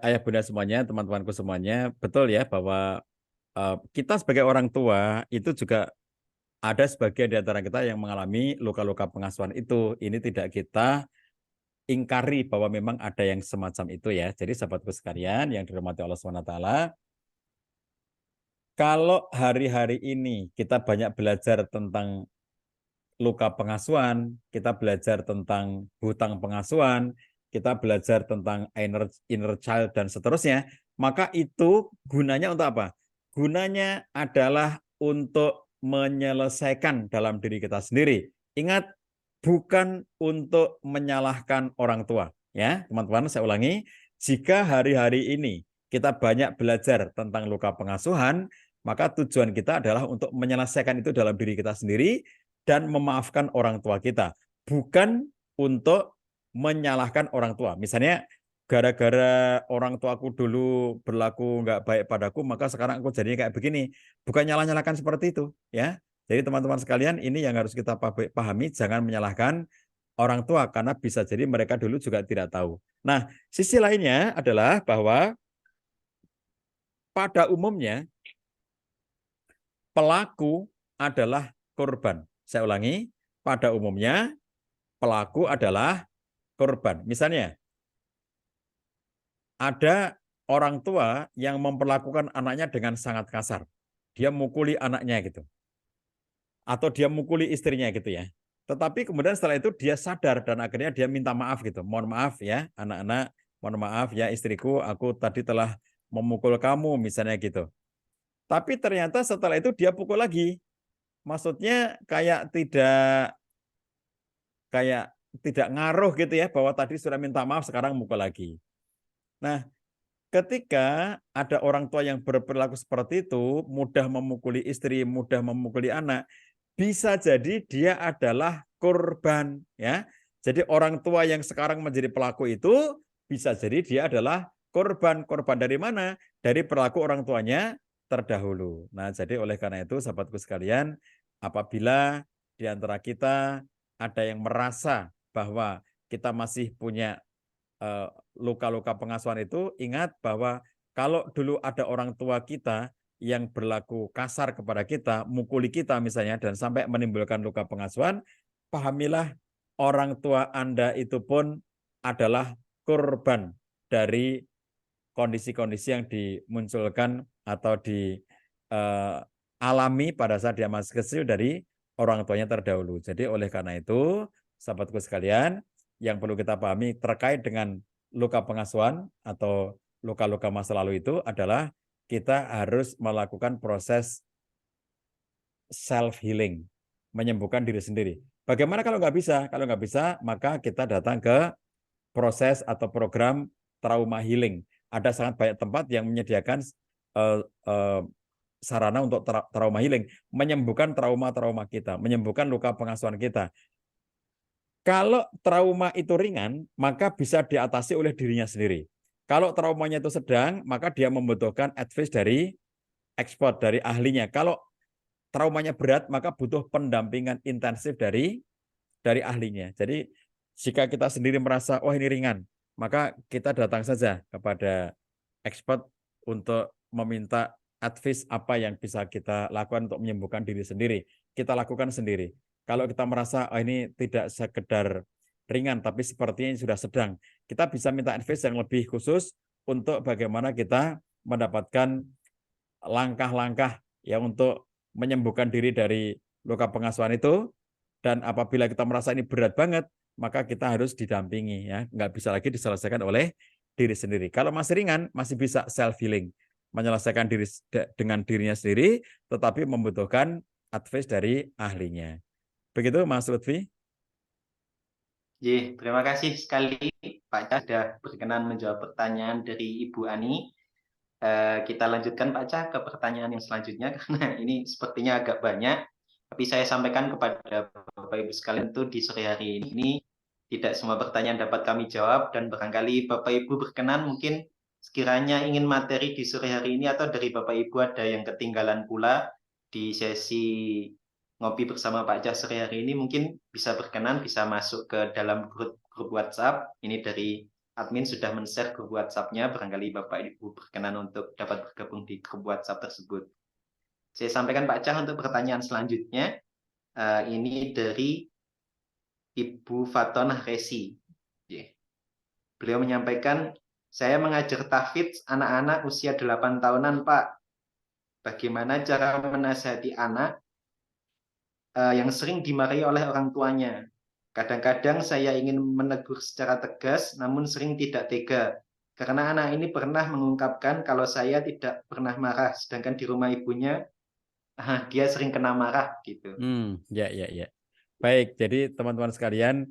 ayah bunda semuanya, teman-temanku semuanya, betul ya bahwa kita sebagai orang tua itu juga ada sebagian di antara kita yang mengalami luka-luka pengasuhan itu. Ini tidak kita ingkari bahwa memang ada yang semacam itu ya. Jadi sahabatku sekalian yang dirahmati Allah SWT, kalau hari-hari ini kita banyak belajar tentang luka pengasuhan, kita belajar tentang hutang pengasuhan, kita belajar tentang inner child dan seterusnya, maka itu gunanya untuk apa? Gunanya adalah untuk menyelesaikan dalam diri kita sendiri. Ingat, bukan untuk menyalahkan orang tua. Ya, teman-teman, saya ulangi, jika hari-hari ini kita banyak belajar tentang luka pengasuhan, maka tujuan kita adalah untuk menyelesaikan itu dalam diri kita sendiri dan memaafkan orang tua kita, bukan untuk menyalahkan orang tua. Misalnya gara-gara orang tuaku dulu berlaku nggak baik padaku, maka sekarang aku jadinya kayak begini. Bukan nyalah-nyalahkan seperti itu, ya. Jadi teman-teman sekalian, ini yang harus kita pahami, jangan menyalahkan orang tua karena bisa jadi mereka dulu juga tidak tahu. Nah, sisi lainnya adalah bahwa pada umumnya pelaku adalah korban. Saya ulangi, pada umumnya pelaku adalah korban. Misalnya, ada orang tua yang memperlakukan anaknya dengan sangat kasar. Dia mukuli anaknya gitu. Atau dia mukuli istrinya gitu ya. Tetapi kemudian setelah itu dia sadar dan akhirnya dia minta maaf gitu. Mohon maaf ya anak-anak, mohon maaf ya istriku, aku tadi telah memukul kamu misalnya gitu. Tapi ternyata setelah itu dia pukul lagi. Maksudnya kayak tidak ngaruh gitu ya bahwa tadi sudah minta maaf sekarang mukul lagi. Nah, ketika ada orang tua yang berperilaku seperti itu, mudah memukuli istri, mudah memukuli anak, bisa jadi dia adalah korban ya. Jadi orang tua yang sekarang menjadi pelaku itu bisa jadi dia adalah korban. Korban dari mana? Dari perilaku orang tuanya terdahulu. Nah, jadi oleh karena itu sahabatku sekalian, apabila di antara kita ada yang merasa bahwa kita masih punya luka-luka pengasuhan itu, ingat bahwa kalau dulu ada orang tua kita yang berlaku kasar kepada kita, mukuli kita misalnya, dan sampai menimbulkan luka pengasuhan, pahamilah orang tua Anda itu pun adalah korban dari kondisi-kondisi yang dimunculkan atau dialami pada saat dia masih kecil dari orang tuanya terdahulu. Jadi oleh karena itu, sahabatku sekalian, yang perlu kita pahami terkait dengan luka pengasuhan atau luka-luka masa lalu itu adalah kita harus melakukan proses self healing, menyembuhkan diri sendiri. Bagaimana kalau nggak bisa? Kalau nggak bisa, maka kita datang ke proses atau program trauma healing. Ada sangat banyak tempat yang menyediakan uh, uh, sarana untuk trauma healing, menyembuhkan trauma-trauma kita, menyembuhkan luka pengasuhan kita. Kalau trauma itu ringan, maka bisa diatasi oleh dirinya sendiri. Kalau traumanya itu sedang, maka dia membutuhkan advice dari expert, dari ahlinya. Kalau traumanya berat, maka butuh pendampingan intensif dari ahlinya. Jadi jika kita sendiri merasa, oh ini ringan, maka kita datang saja kepada expert untuk meminta advice apa yang bisa kita lakukan untuk menyembuhkan diri sendiri. Kita lakukan sendiri. Kalau kita merasa ini tidak sekedar ringan, tapi sepertinya ini sudah sedang, kita bisa minta advice yang lebih khusus untuk bagaimana kita mendapatkan langkah-langkah yang untuk menyembuhkan diri dari luka pengasuhan itu. Dan apabila kita merasa ini berat banget, maka kita harus didampingi, ya, nggak bisa lagi diselesaikan oleh diri sendiri. Kalau masih ringan, masih bisa self healing, menyelesaikan diri dengan dirinya sendiri, tetapi membutuhkan advice dari ahlinya. Begitu, Mas Lutfi. Terima kasih sekali Pak Cah sudah berkenan menjawab pertanyaan dari Ibu Ani. Kita lanjutkan Pak Cah ke pertanyaan yang selanjutnya karena ini sepertinya agak banyak. Tapi saya sampaikan kepada Bapak Ibu sekalian tuh di sore hari ini tidak semua pertanyaan dapat kami jawab dan barangkali Bapak Ibu berkenan mungkin sekiranya ingin materi di sore hari ini atau dari Bapak Ibu ada yang ketinggalan pula di sesi ngopi bersama Pak Cah sore hari ini mungkin bisa berkenan bisa masuk ke dalam grup WhatsApp. Ini dari admin sudah men-share grup WhatsApp-nya, barangkali Bapak Ibu berkenan untuk dapat bergabung di grup WhatsApp tersebut. Saya sampaikan Pak Cah untuk pertanyaan selanjutnya. Ini dari Ibu Fatonah Resi. Beliau menyampaikan, saya mengajar tahfidz anak-anak usia 8 tahunan, Pak. Bagaimana cara menasihati anak yang sering dimarahi oleh orang tuanya? Kadang-kadang saya ingin menegur secara tegas, namun sering tidak tega. Karena anak ini pernah mengungkapkan kalau saya tidak pernah marah, sedangkan di rumah ibunya dia sering kena marah gitu. Ya. Baik, jadi teman-teman sekalian,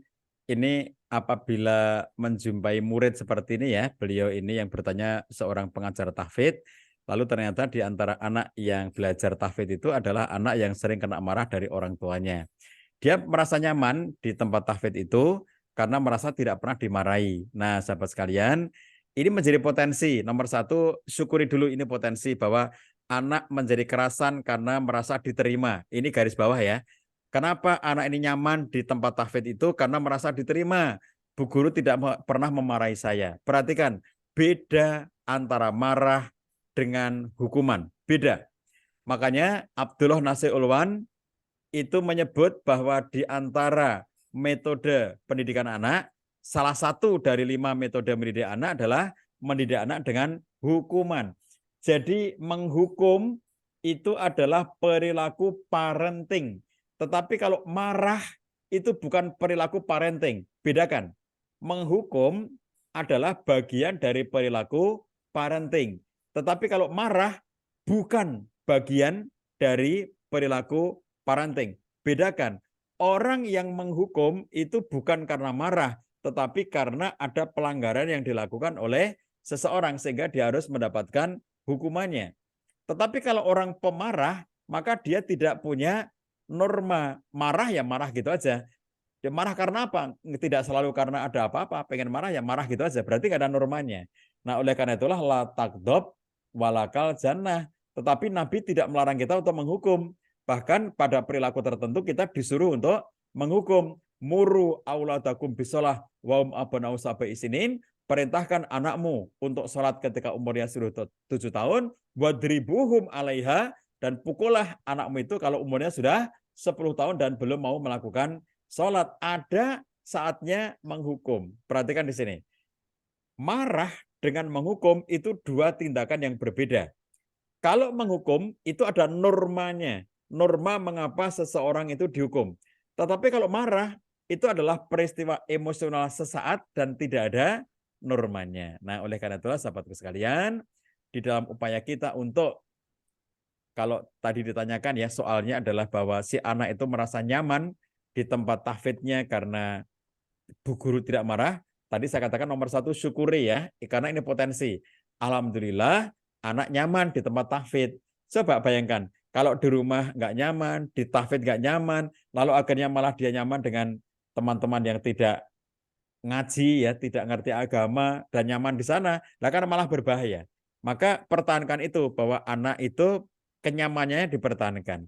ini apabila menjumpai murid seperti ini ya, beliau ini yang bertanya seorang pengajar tahfidz, lalu ternyata di antara anak yang belajar tahfidz itu adalah anak yang sering kena marah dari orang tuanya. Dia merasa nyaman di tempat tahfidz itu karena merasa tidak pernah dimarahi. Nah, sahabat sekalian, ini menjadi potensi. Nomor satu, syukuri dulu ini potensi bahwa anak menjadi kerasan karena merasa diterima. Ini garis bawah ya. Kenapa anak ini nyaman di tempat tahfidz itu? Karena merasa diterima. Bu guru tidak pernah memarahi saya. Perhatikan, beda antara marah dengan hukuman. Beda. Makanya Abdullah Nasir Ulwan itu menyebut bahwa di antara metode pendidikan anak, salah satu dari 5 metode mendidik anak adalah mendidik anak dengan hukuman. Jadi menghukum itu adalah perilaku parenting. Tetapi kalau marah itu bukan perilaku parenting. Bedakan. Menghukum adalah bagian dari perilaku parenting. Tetapi kalau marah bukan bagian dari perilaku parenting. Bedakan. Orang yang menghukum itu bukan karena marah, tetapi karena ada pelanggaran yang dilakukan oleh seseorang sehingga dia harus mendapatkan hukumannya. Tetapi kalau orang pemarah, maka dia tidak punya norma. Marah ya marah gitu aja. Dia marah karena apa? Tidak selalu karena ada apa-apa. Pengen marah ya marah gitu aja. Berarti nggak ada normanya. Nah, oleh karena itulah la takdob walakal jannah. Tetapi Nabi tidak melarang kita untuk menghukum. Bahkan pada perilaku tertentu kita disuruh untuk menghukum. Muru auladakum bisolah waum abanau sabai isinin. Perintahkan anakmu untuk sholat ketika umurnya sudah 7 tahun. Wadribuhum alaiha. Dan pukullah anakmu itu kalau umurnya sudah 10 tahun dan belum mau melakukan sholat. Ada saatnya menghukum. Perhatikan di sini. Marah dengan menghukum itu dua tindakan yang berbeda. Kalau menghukum itu ada normanya. Norma mengapa seseorang itu dihukum. Tetapi kalau marah itu adalah peristiwa emosional sesaat dan tidak ada normanya. Nah, oleh karena itulah sahabatku sekalian, di dalam upaya kita untuk, kalau tadi ditanyakan ya, soalnya adalah bahwa si anak itu merasa nyaman di tempat tahfidznya karena bu guru tidak marah. Tadi saya katakan nomor satu syukuri ya, karena ini potensi. Alhamdulillah anak nyaman di tempat tahfidz. Coba bayangkan, kalau di rumah nggak nyaman, di tahfidz nggak nyaman, lalu akhirnya malah dia nyaman dengan teman-teman yang tidak ngaji ya, tidak ngerti agama dan nyaman di sana, lah kan malah berbahaya. Maka pertahankan itu bahwa anak itu kenyamanannya dipertahankan.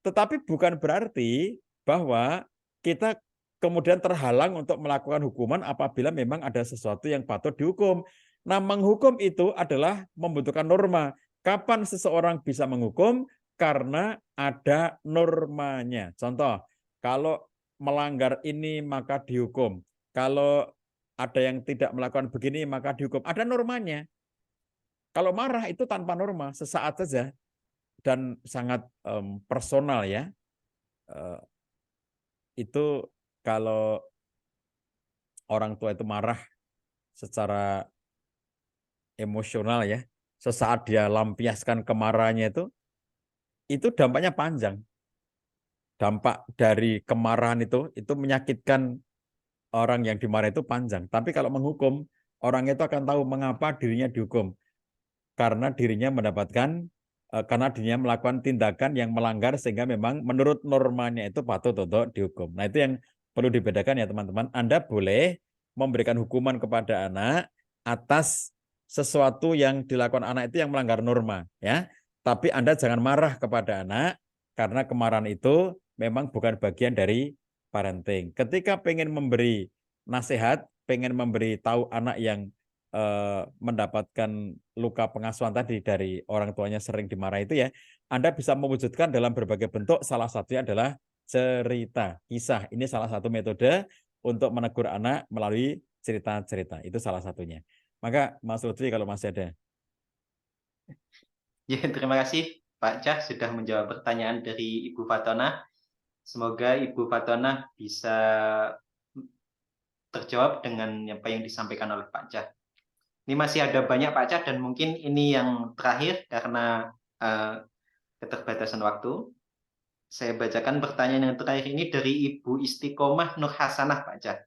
Tetapi bukan berarti bahwa kita kemudian terhalang untuk melakukan hukuman apabila memang ada sesuatu yang patut dihukum. Nah, menghukum itu adalah membutuhkan norma. Kapan seseorang bisa menghukum? Karena ada normanya. Contoh, kalau melanggar ini maka dihukum. Kalau ada yang tidak melakukan begini maka dihukum. Ada normanya. Kalau marah itu tanpa norma, sesaat saja dan sangat personal ya. Itu kalau orang tua itu marah secara emosional ya, sesaat dia lampiaskan kemarahannya itu dampaknya panjang. Dampak dari kemarahan itu menyakitkan orang yang dimarah itu panjang. Tapi kalau menghukum, orang itu akan tahu mengapa dirinya dihukum. Karena dirinya karena dirinya melakukan tindakan yang melanggar sehingga memang menurut normanya itu patut untuk dihukum. Nah, itu yang perlu dibedakan ya teman-teman. Anda boleh memberikan hukuman kepada anak atas sesuatu yang dilakukan anak itu yang melanggar norma ya. Tapi Anda jangan marah kepada anak karena kemarahan itu memang bukan bagian dari parenting. Ketika pengen memberi nasihat, pengen memberi tahu anak yang mendapatkan luka pengasuhan tadi dari orang tuanya sering dimarahi itu ya, Anda bisa mewujudkan dalam berbagai bentuk, salah satunya adalah cerita, kisah. Ini salah satu metode untuk menegur anak melalui cerita-cerita. Itu salah satunya. Maka Mas Lutfi kalau masih ada. Ya, terima kasih Pak Cah sudah menjawab pertanyaan dari Ibu Fatona. Semoga Ibu Fatona bisa terjawab dengan apa yang disampaikan oleh Pak Cah. Ini masih ada banyak Pak Cah dan mungkin ini yang terakhir karena keterbatasan waktu. Saya bacakan pertanyaan yang terakhir ini dari Ibu Istiqomah Nur Hasanah Pak Cah.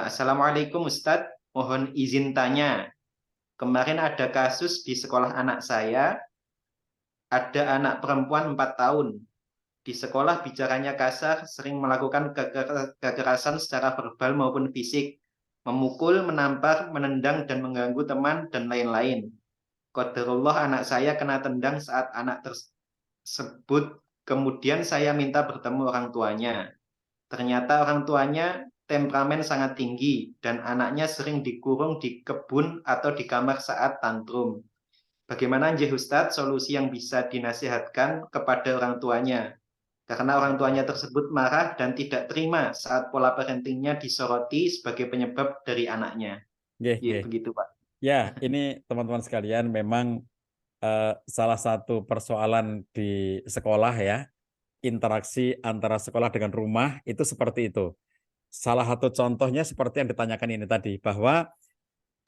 Assalamualaikum Ustadz, mohon izin tanya. Kemarin ada kasus di sekolah anak saya, ada anak perempuan 4 tahun. Di sekolah bicaranya kasar, sering melakukan kekerasan secara verbal maupun fisik, memukul, menampar, menendang, dan mengganggu teman, dan lain-lain. Qadarullah anak saya kena tendang saat anak tersebut, kemudian saya minta bertemu orang tuanya. Ternyata orang tuanya temperamen sangat tinggi, dan anaknya sering dikurung di kebun atau di kamar saat tantrum. Bagaimana Nggih Ustadz solusi yang bisa dinasihatkan kepada orang tuanya? Karena orang tuanya tersebut marah dan tidak terima saat pola parentingnya disoroti sebagai penyebab dari anaknya. Nggih, Ya, nggih. begitu Pak. Ya, ini teman-teman sekalian memang salah satu persoalan di sekolah ya, interaksi antara sekolah dengan rumah itu seperti itu. Salah satu contohnya seperti yang ditanyakan ini tadi, bahwa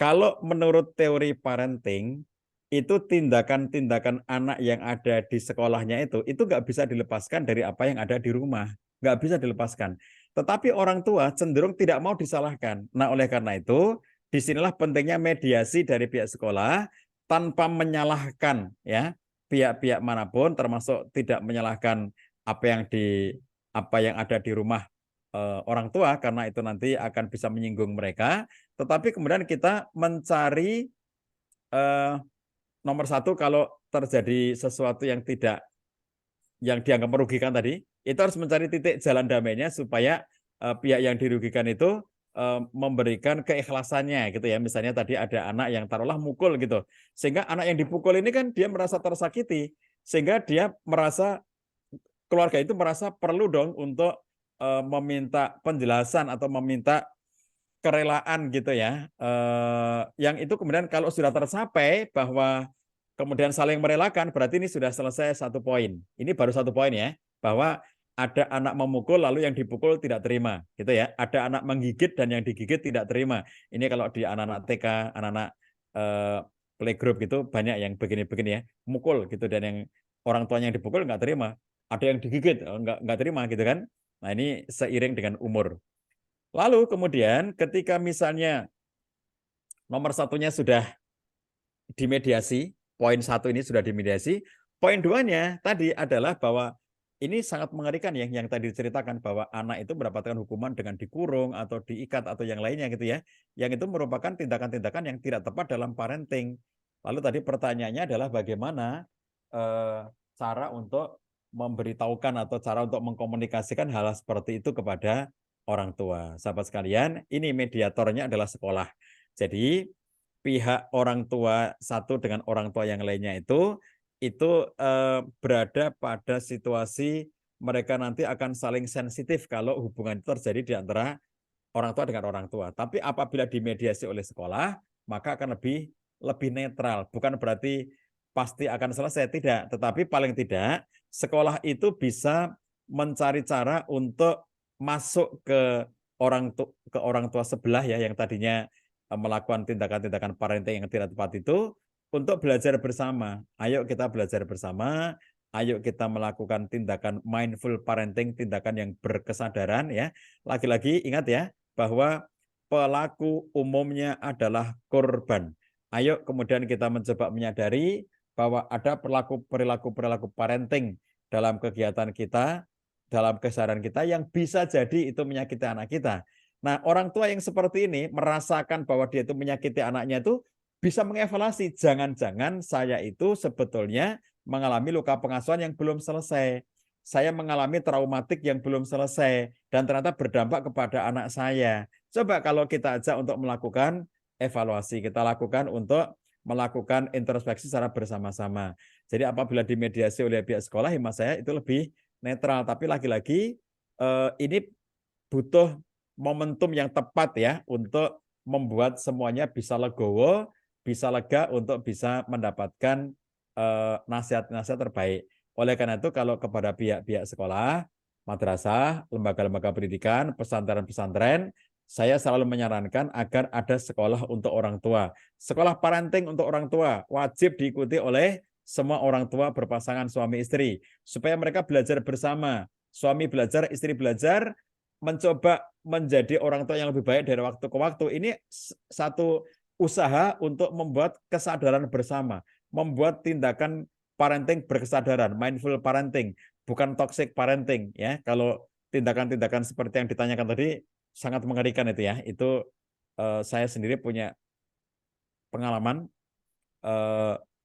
kalau menurut teori parenting, itu tindakan-tindakan anak yang ada di sekolahnya itu nggak bisa dilepaskan dari apa yang ada di rumah. Nggak bisa dilepaskan. Tetapi orang tua cenderung tidak mau disalahkan. Nah, oleh karena itu, disinilah pentingnya mediasi dari pihak sekolah tanpa menyalahkan ya pihak-pihak manapun, termasuk tidak menyalahkan apa yang apa yang ada di rumah orang tua, karena itu nanti akan bisa menyinggung mereka. Tetapi kemudian kita mencari nomor satu, kalau terjadi sesuatu yang dianggap merugikan tadi, itu harus mencari titik jalan damainya supaya pihak yang dirugikan itu memberikan keikhlasannya gitu ya. Misalnya tadi ada anak yang taruhlah mukul gitu, sehingga anak yang dipukul ini kan dia merasa tersakiti, sehingga dia merasa, keluarga itu merasa perlu dong untuk meminta penjelasan atau meminta kerelaan gitu ya. Yang itu kemudian kalau sudah tercapai bahwa kemudian saling merelakan, berarti ini sudah selesai satu poin. Ini baru satu poin ya, bahwa ada anak memukul lalu yang dipukul tidak terima gitu ya. Ada anak menggigit dan yang digigit tidak terima. Ini kalau di anak-anak TK, anak-anak playgroup gitu banyak yang begini-begini ya, mukul gitu, dan yang orang tuanya yang dipukul nggak terima. Ada yang digigit nggak terima gitu kan. Nah, ini seiring dengan umur. Lalu kemudian ketika misalnya nomor satunya sudah dimediasi, poin satu ini sudah dimediasi, poin duanya tadi adalah bahwa ini sangat mengerikan ya, yang tadi diceritakan bahwa anak itu mendapatkan hukuman dengan dikurung atau diikat atau yang lainnya gitu ya, yang itu merupakan tindakan-tindakan yang tidak tepat dalam parenting. Lalu tadi pertanyaannya adalah bagaimana cara untuk memberitahukan atau cara untuk mengkomunikasikan hal seperti itu kepada orang tua. Sahabat sekalian, ini mediatornya adalah sekolah. Jadi pihak orang tua satu dengan orang tua yang lainnya itu berada pada situasi mereka nanti akan saling sensitif kalau hubungan itu terjadi di antara orang tua dengan orang tua. Tapi apabila dimediasi oleh sekolah, maka akan lebih netral. Bukan berarti pasti akan selesai, tidak. Tetapi paling tidak sekolah itu bisa mencari cara untuk masuk ke orang tua sebelah ya yang tadinya melakukan tindakan-tindakan parenting yang tidak tepat itu untuk belajar bersama. Ayo kita belajar bersama, ayo kita melakukan tindakan mindful parenting, tindakan yang berkesadaran ya. Lagi-lagi ingat ya, bahwa pelaku umumnya adalah korban. Ayo kemudian kita mencoba menyadari bahwa ada perilaku parenting dalam kegiatan kita, dalam kesadaran kita yang bisa jadi itu menyakiti anak kita. Nah, orang tua yang seperti ini merasakan bahwa dia itu menyakiti anaknya itu bisa mengevaluasi, jangan-jangan saya itu sebetulnya mengalami luka pengasuhan yang belum selesai. Saya mengalami traumatik yang belum selesai dan ternyata berdampak kepada anak saya. Coba kalau kita ajak untuk melakukan evaluasi, kita lakukan untuk melakukan introspeksi secara bersama-sama. Jadi apabila dimediasi oleh pihak sekolah, hemat saya itu lebih netral. Tapi lagi-lagi ini butuh momentum yang tepat ya untuk membuat semuanya bisa legowo, bisa lega untuk bisa mendapatkan nasihat-nasihat terbaik. Oleh karena itu kalau kepada pihak-pihak sekolah, madrasah, lembaga-lembaga pendidikan, pesantren-pesantren, saya selalu menyarankan agar ada sekolah untuk orang tua. Sekolah parenting untuk orang tua wajib diikuti oleh semua orang tua berpasangan suami istri supaya mereka belajar bersama. Suami belajar, istri belajar, mencoba menjadi orang tua yang lebih baik dari waktu ke waktu. Ini satu usaha untuk membuat kesadaran bersama, membuat tindakan parenting berkesadaran, mindful parenting, bukan toxic parenting ya. Kalau tindakan-tindakan seperti yang ditanyakan tadi sangat mengerikan itu ya. Itu saya sendiri punya pengalaman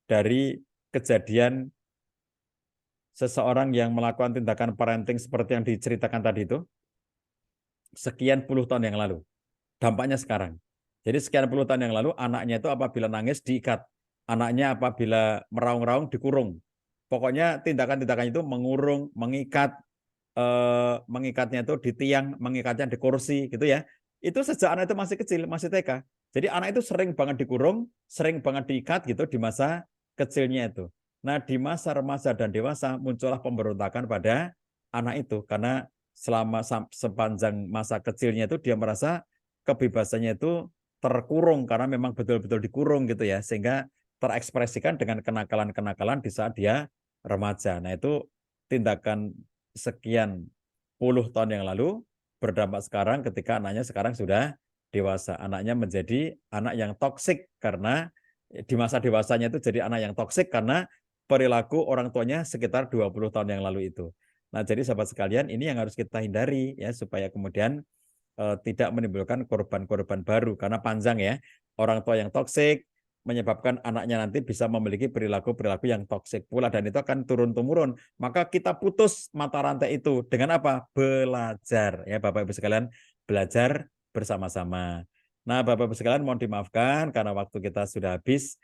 dari kejadian seseorang yang melakukan tindakan parenting seperti yang diceritakan tadi itu sekian puluh tahun yang lalu. Dampaknya sekarang. Jadi sekian puluh tahun yang lalu anaknya itu apabila nangis diikat. Anaknya apabila meraung-raung dikurung. Pokoknya tindakan-tindakan itu mengurung, mengikat, mengikatnya itu di tiang, mengikatnya di kursi gitu ya. Itu sejak anak itu masih kecil, masih TK. Jadi anak itu sering banget dikurung, sering banget diikat gitu di masa kecilnya itu. Nah, di masa remaja dan dewasa muncullah pemberontakan pada anak itu karena selama sepanjang masa kecilnya itu dia merasa kebebasannya itu terkurung karena memang betul-betul dikurung gitu ya, sehingga terekspresikan dengan kenakalan-kenakalan di saat dia remaja. Nah, itu tindakan sekian puluh tahun yang lalu berdampak sekarang ketika anaknya sekarang sudah dewasa. Anaknya menjadi anak yang toksik karena di masa dewasanya itu jadi anak yang toksik karena perilaku orang tuanya sekitar 20 tahun yang lalu itu. Nah, jadi sahabat sekalian, ini yang harus kita hindari ya supaya kemudian tidak menimbulkan korban-korban baru karena panjang ya. Orang tua yang toksik menyebabkan anaknya nanti bisa memiliki perilaku-perilaku yang toksik pula dan itu akan turun-temurun. Maka kita putus mata rantai itu dengan apa? Belajar ya Bapak Ibu sekalian, belajar bersama-sama. Nah, Bapak Ibu sekalian mohon dimaafkan karena waktu kita sudah habis.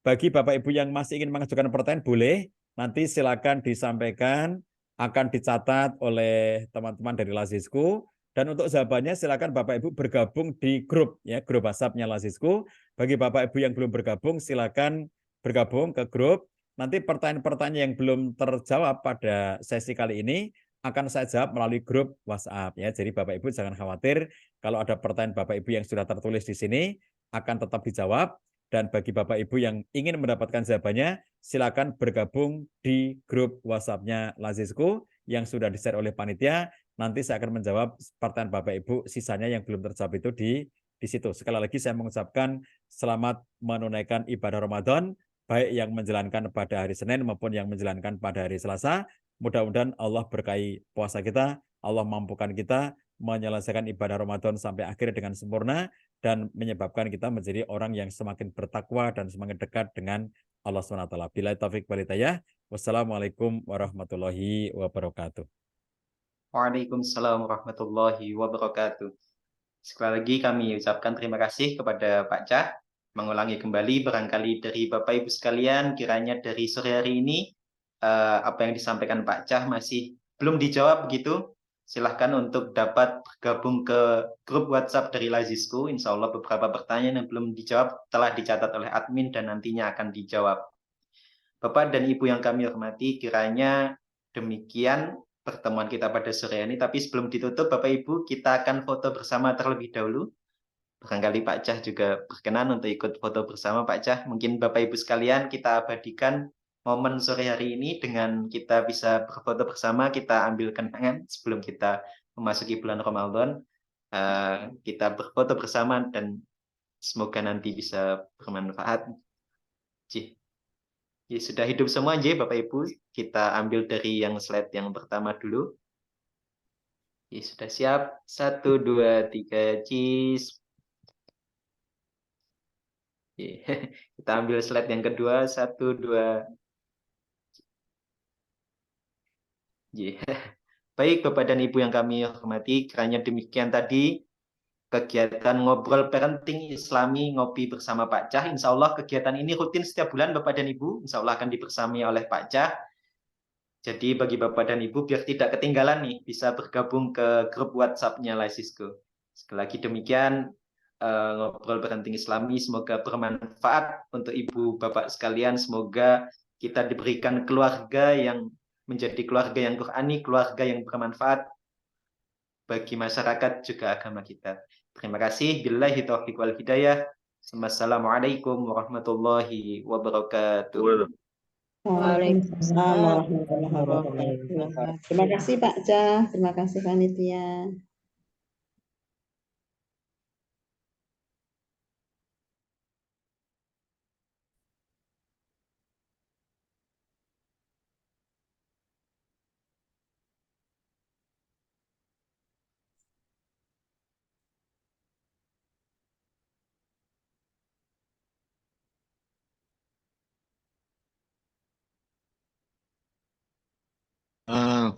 Bagi Bapak Ibu yang masih ingin mengajukan pertanyaan boleh, nanti silakan disampaikan, akan dicatat oleh teman-teman dari Lazisku. Dan untuk jawabannya silakan Bapak Ibu bergabung di grup ya, grup WhatsApp-nya Lazisku. Bagi Bapak Ibu yang belum bergabung silakan bergabung ke grup. Nanti pertanyaan-pertanyaan yang belum terjawab pada sesi kali ini akan saya jawab melalui grup WhatsApp ya. Jadi Bapak Ibu jangan khawatir kalau ada pertanyaan Bapak Ibu yang sudah tertulis di sini akan tetap dijawab. Dan bagi Bapak Ibu yang ingin mendapatkan jawabannya silakan bergabung di grup WhatsApp-nya Lazisku yang sudah di-share oleh panitia. Nanti saya akan menjawab pertanyaan Bapak Ibu sisanya yang belum terjawab itu di situ. Sekali lagi saya mengucapkan selamat menunaikan ibadah Ramadan, baik yang menjalankan pada hari Senin maupun yang menjalankan pada hari Selasa. Mudah-mudahan Allah berkahi puasa kita, Allah mampukan kita menyelesaikan ibadah Ramadan sampai akhir dengan sempurna dan menyebabkan kita menjadi orang yang semakin bertakwa dan semakin dekat dengan Allah SWT. Bila taufik walhidayah. Wassalamualaikum warahmatullahi wabarakatuh. Waalaikumsalam warahmatullahi wabarakatuh. Sekali lagi kami ucapkan terima kasih kepada Pak Cah mengulangi kembali barangkali dari Bapak Ibu sekalian, kiranya dari sore hari ini apa yang disampaikan Pak Cah masih belum dijawab begitu. Silahkan untuk dapat bergabung ke grup WhatsApp dari Lazisku. Insya Allah beberapa pertanyaan yang belum dijawab telah dicatat oleh admin dan nantinya akan dijawab. Bapak dan Ibu yang kami hormati, kiranya demikian pertemuan kita pada sore ini. Tapi sebelum ditutup, Bapak Ibu, kita akan foto bersama terlebih dahulu. Barangkali Pak Cah juga berkenan untuk ikut foto bersama Pak Cah. Mungkin Bapak Ibu sekalian kita abadikan momen sore hari ini dengan kita bisa berfoto bersama, kita ambil kenangan sebelum kita memasuki bulan Ramadan. Kita berfoto bersama dan semoga nanti bisa bermanfaat. Cih. Ya, sudah hidup semua, J, Bapak Ibu. Kita ambil dari yang slide yang pertama dulu. Ya, sudah siap. 1, 2, 3, cheese. Ya. Kita ambil slide yang kedua. 1, 2. Ya. Baik, Bapak dan Ibu yang kami hormati, kiranya demikian tadi kegiatan ngobrol parenting Islami ngopi bersama Pak Cah. Insya Allah kegiatan ini rutin setiap bulan, Bapak dan Ibu. Insya Allah akan dibersamai oleh Pak Cah. Jadi bagi Bapak dan Ibu biar tidak ketinggalan nih, bisa bergabung ke grup WhatsApp-nya Laisisco. Sekali lagi demikian, ngobrol parenting Islami semoga bermanfaat untuk Ibu Bapak sekalian. Semoga kita diberikan keluarga yang menjadi keluarga yang Qurani, keluarga yang bermanfaat bagi masyarakat juga agama kita. Terima kasih. Billahi taufiq wal hidayah. Wassalamualaikum warahmatullahi wabarakatuh. Waalaikumsalam Waalaikumsalam warahmatullahi warahmatullahi wabarakatuh. wabarakatuh. Terima kasih Pak Cah, terima kasih panitia. Ah,